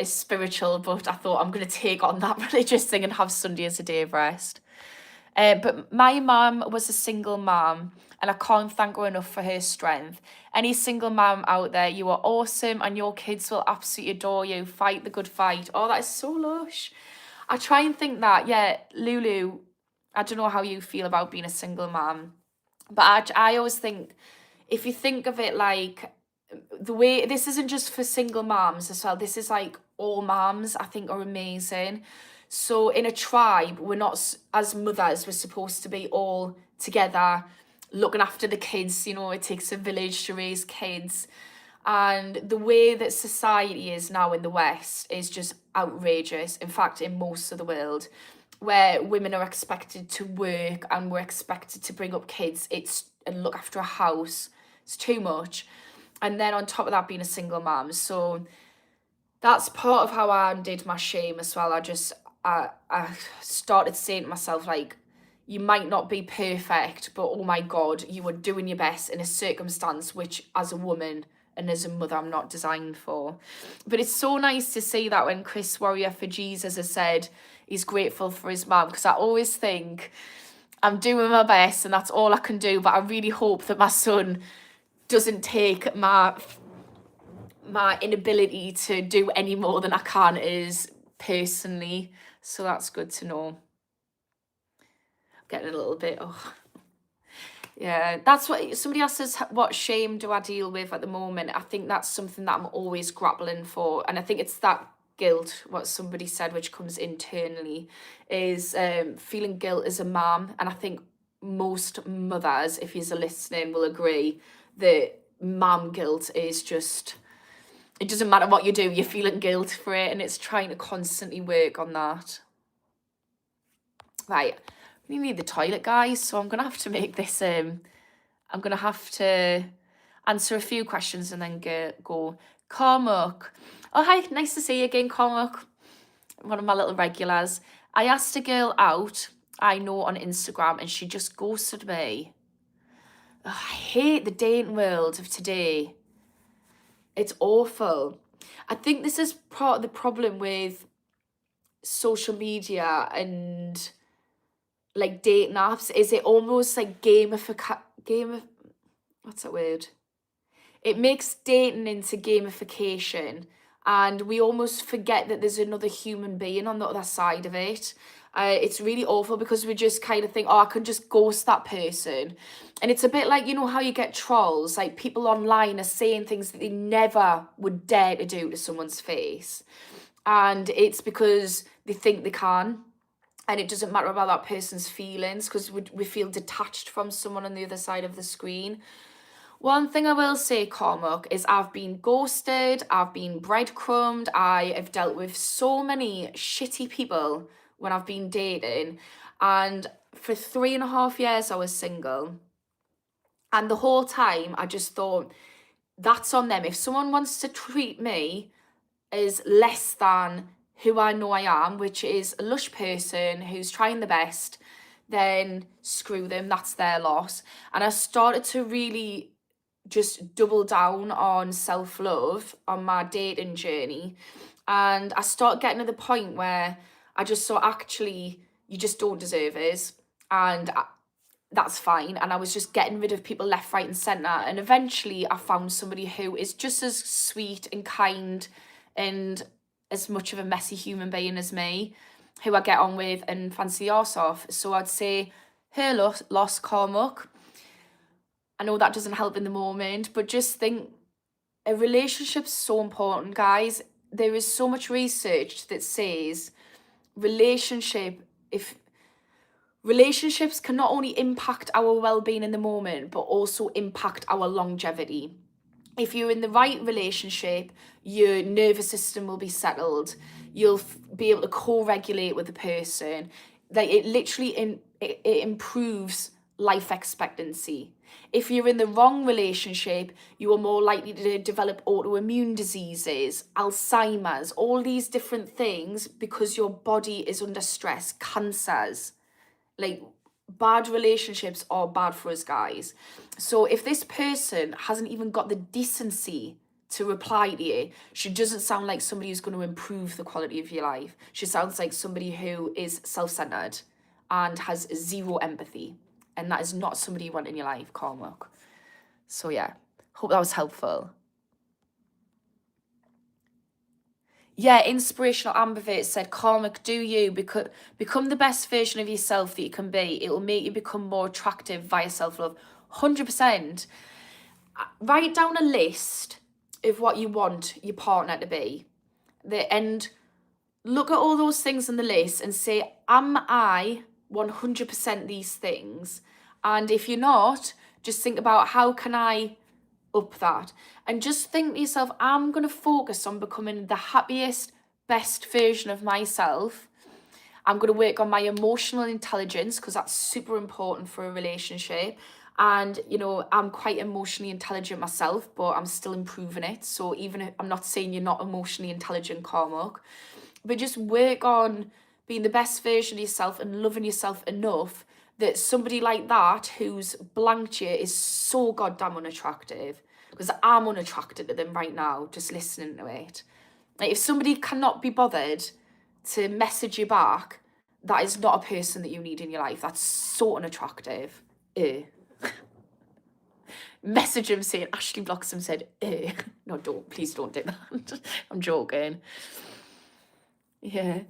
spiritual, but I thought I'm going to take on that religious thing and have Sunday as a day of rest. But my mum was a single mum, and I can't thank her enough for her strength. Any single mum out there, you are awesome, and your kids will absolutely adore you. Fight the good fight. Oh, that is so lush. I try and think that, yeah, Lulu, I don't know how you feel about being a single mum, but I always think, if you think of it like the way, this isn't just for single moms as well, this is like all moms, I think, are amazing. So in a tribe, we're not, as mothers, we're supposed to be all together looking after the kids. You know, it takes a village to raise kids. And the way that society is now in the West is just outrageous. In fact, in most of the world, where women are expected to work and we're expected to bring up kids, and look after a house, it's too much. And then on top of that, being a single mom. So that's part of how I undid my shame as well. I started saying to myself, like, you might not be perfect, but oh my God, you were doing your best in a circumstance which, as a woman and as a mother, I'm not designed for. But it's so nice to see that when Chris Warrior for Jesus has said he's grateful for his mum, because I always think I'm doing my best and that's all I can do, but I really hope that my son doesn't take my inability to do any more than I can is personally. So that's good to know. I'm getting a little bit, yeah, that's what somebody else says. What shame do I deal with at the moment? I think that's something that I'm always grappling for, and I think it's that guilt, what somebody said, which comes internally, is feeling guilt as a mum. And I think most mothers, if you're listening, will agree that mum guilt is just, it doesn't matter what you do, you're feeling guilt for it, and it's trying to constantly work on that. Right, we need the toilet, guys, so I'm gonna have to make this I'm gonna have to answer a few questions and then go. Cormac, oh hi, nice to see you again, Cormac, one of my little regulars. I asked a girl out I know on Instagram and she just ghosted me. I hate the dating world of today. It's awful. I think this is part of the problem with social media and like dating apps, is it almost like what's that word? It makes dating into gamification, and we almost forget that there's another human being on the other side of it. It's really awful because we just kind of think, oh, I can just ghost that person. And it's a bit like, you know, how you get trolls, like people online are saying things that they never would dare to do to someone's face. And it's because they think they can. And it doesn't matter about that person's feelings because we feel detached from someone on the other side of the screen. One thing I will say, Cormac, is I've been ghosted, I've been breadcrumbed, I have dealt with so many shitty people when I've been dating. And for 3.5 years, I was single. And the whole time, I just thought, that's on them. If someone wants to treat me as less than who I know I am, which is a lush person who's trying the best, then screw them, that's their loss. And I started to really just double down on self-love on my dating journey. And I started getting to the point where I just thought, actually, you just don't deserve us. And that's fine. And I was just getting rid of people left, right, and centre. And eventually I found somebody who is just as sweet and kind and as much of a messy human being as me, who I get on with and fancy the arse off. So I'd say, her loss, Cormac. I know that doesn't help in the moment, but just think, a relationship's so important, guys. There is so much research that says if relationships can not only impact our well-being in the moment, but also impact our longevity. If you're in the right relationship, your nervous system will be settled. You'll be able to co-regulate with the person. Like, it literally it improves life expectancy. If you're in the wrong relationship, you are more likely to develop autoimmune diseases, Alzheimer's, all these different things because your body is under stress, cancers. Like, bad relationships are bad for us, guys. So if this person hasn't even got the decency to reply to you, she doesn't sound like somebody who's going to improve the quality of your life. She sounds like somebody who is self-centered and has zero empathy. And that is not somebody you want in your life, Cormac. So yeah, hope that was helpful. Yeah, Inspirational Ambivert said, Cormac, do you become the best version of yourself that you can be. It will make you become more attractive via self-love. 100%. Write down a list of what you want your partner to be. And look at all those things on the list and say, am I 100% these things? And if you're not, just think about, how can I up that? And just think to yourself, I'm going to focus on becoming the happiest, best version of myself. I'm going to work on my emotional intelligence because that's super important for a relationship. And, you know, I'm quite emotionally intelligent myself, but I'm still improving it. So even if I'm not saying you're not emotionally intelligent, Cormac, but just work on being the best version of yourself and loving yourself enough that somebody like that who's blanked you is so goddamn unattractive. Because I'm unattracted to them right now, just listening to it. Like, if somebody cannot be bothered to message you back, that is not a person that you need in your life. That's so unattractive. Message him saying, Ashley Bloxham said, no, please don't do that. I'm joking. Yeah.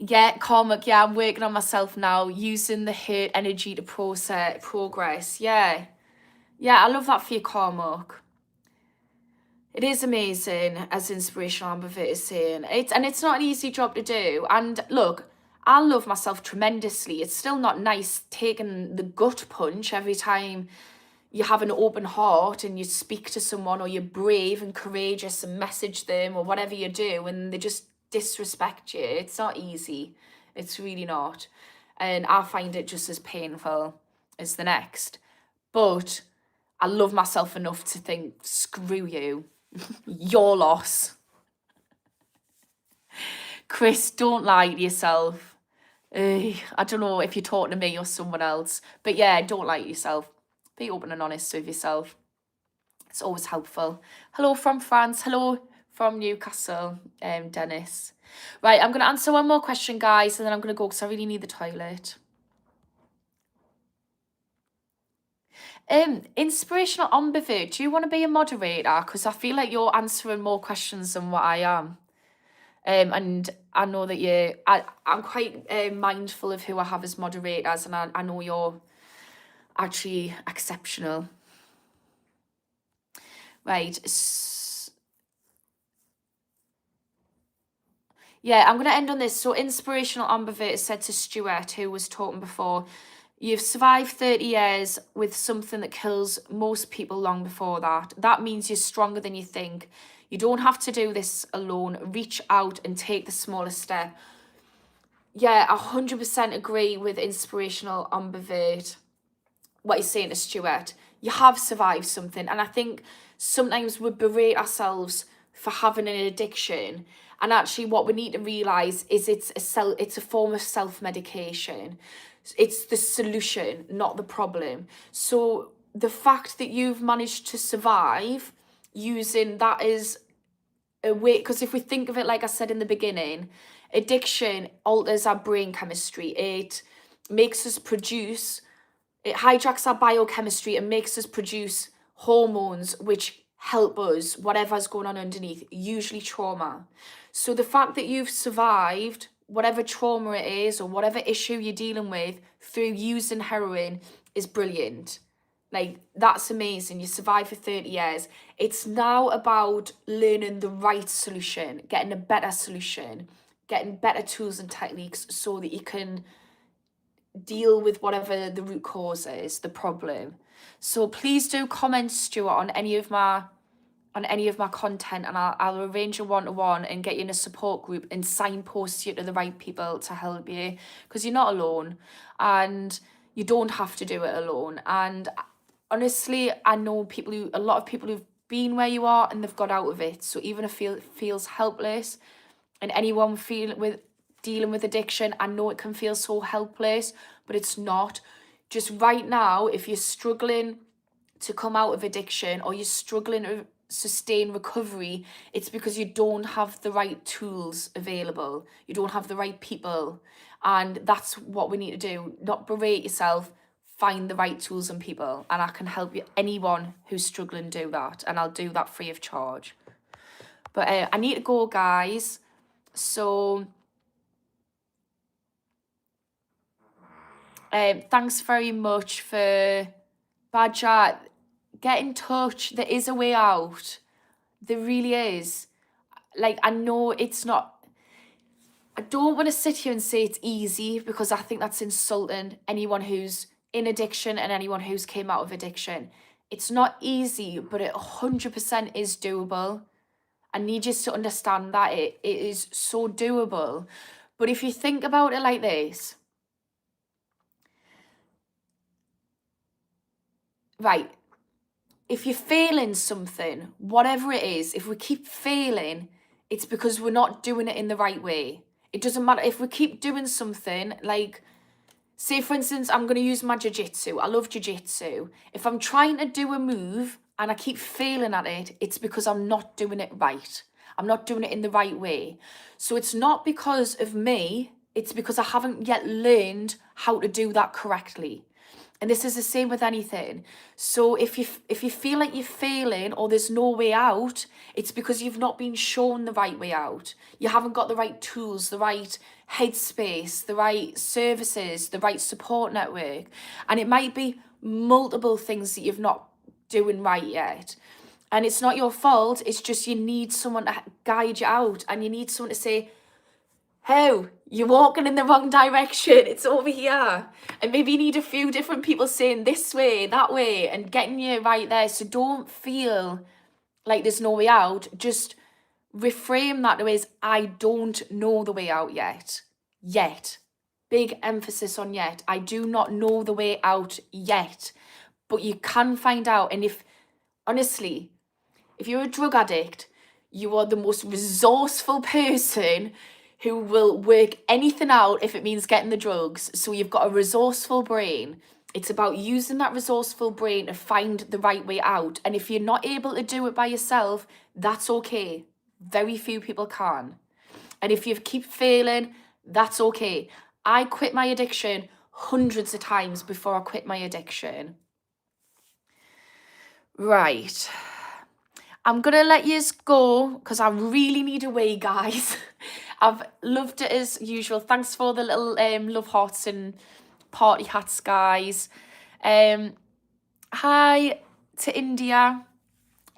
Yeah, Cormac, yeah, I'm working on myself now, using the hurt energy to progress. Yeah. Yeah, I love that for you, Cormac. It is amazing, as Inspirational Ambivert is saying. It's not an easy job to do. And look, I love myself tremendously. It's still not nice taking the gut punch every time you have an open heart and you speak to someone, or you're brave and courageous and message them, or whatever you do, and they just disrespect you. It's not easy. It's really not. And I find it just as painful as the next. But I love myself enough to think, screw you. Your loss. Chris, don't lie to yourself. I don't know if you're talking to me or someone else, but yeah, don't lie to yourself. Be open and honest with yourself. It's always helpful. Hello from France. Hello from Newcastle, Dennis. Right, I'm going to answer one more question, guys, and then I'm going to go because I really need the toilet. Inspirational ambivert, do you want to be a moderator? Because I feel like you're answering more questions than what I am. And I know that I'm quite mindful of who I have as moderators, and I know you're actually exceptional. Right. Yeah, I'm going to end on this. So inspirational ambivert said to Stuart, who was talking before, you've survived 30 years with something that kills most people long before that. That means you're stronger than you think. You don't have to do this alone. Reach out and take the smallest step. Yeah, 100% agree with inspirational ambivert. What he's saying to Stuart, you have survived something. And I think sometimes we berate ourselves for having an addiction. And actually what we need to realise is it's a form of self-medication. It's the solution, not the problem. So the fact that you've managed to survive using that as a way, because if we think of it, like I said in the beginning, addiction alters our brain chemistry. It makes us produce, it hijacks our biochemistry and makes us produce hormones which help us, whatever's going on underneath, usually trauma. So the fact that you've survived whatever trauma it is or whatever issue you're dealing with through using heroin is brilliant. Like, that's amazing. You survived for 30 years. It's now about learning the right solution, getting a better solution, getting better tools and techniques so that you can deal with whatever the root cause is, the problem. So please do comment, Stuart, on any of my content, and I'll arrange a one-to-one and get you in a support group and signpost you to the right people to help you, because you're not alone and you don't have to do it alone. And honestly, I know a lot of people who've been where you are and they've got out of it. So even if it feels helpless, and anyone dealing with addiction, I know it can feel so helpless, but it's not. Just right now, if you're struggling to come out of addiction or you're struggling to sustain recovery, it's because you don't have the right tools available. You don't have the right people. And that's what we need to do. Not berate yourself, find the right tools and people. And I can help you, anyone who's struggling, do that. And I'll do that free of charge. But I need to go, guys. So thanks very much for Badger. Get in touch. There is a way out. There really is. Like, I know it's not, I don't want to sit here and say it's easy, because I think that's insulting anyone who's in addiction and anyone who's came out of addiction. It's not easy, but it 100% is doable. I need you to understand that it is so doable. But if you think about it like this, right, if you're failing something, whatever it is, if we keep failing, it's because we're not doing it in the right way. It doesn't matter if we keep doing something, like, say for instance, I'm going to use my jiu-jitsu. I love jiu-jitsu. If I'm trying to do a move and I keep failing at it, it's because I'm not doing it right. I'm not doing it in the right way. So it's not because of me, it's because I haven't yet learned how to do that correctly. And this is the same with anything. So if you feel like you're failing or there's no way out, it's because you've not been shown the right way out. You haven't got the right tools, the right headspace, the right services, the right support network. And it might be multiple things that you've not doing right yet. And it's not your fault. It's just you need someone to guide you out, and you need someone to say, "How? You're walking in the wrong direction. It's over here." And maybe you need a few different people saying this way, that way, and getting you right there. So don't feel like there's no way out. Just reframe that as, I don't know the way out yet. Yet. Big emphasis on yet. I do not know the way out yet. But you can find out. And honestly, if you're a drug addict, you are the most resourceful person who will work anything out if it means getting the drugs. So you've got a resourceful brain. It's about using that resourceful brain to find the right way out. And if you're not able to do it by yourself, that's okay. Very few people can. And if you keep failing, that's okay. I quit my addiction hundreds of times before I quit my addiction. Right. I'm going to let yous go because I really need a wee, guys. I've loved it as usual. Thanks for the little love hearts and party hats, guys. Hi to India.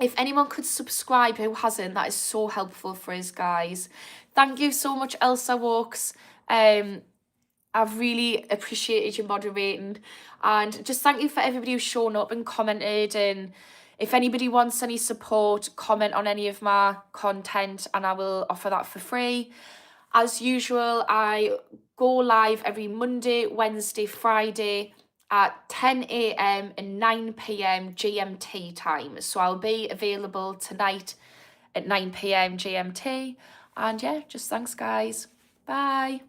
If anyone could subscribe who hasn't, that is so helpful for us, guys. Thank you so much, Elsa Walks. I've really appreciated you moderating, and just thank you for everybody who's shown up and commented. And if anybody wants any support, comment on any of my content and I will offer that for free. As usual, I go live every Monday, Wednesday, Friday at 10 a.m. and 9 p.m. GMT time. So I'll be available tonight at 9 p.m. GMT. And yeah, just thanks, guys. Bye.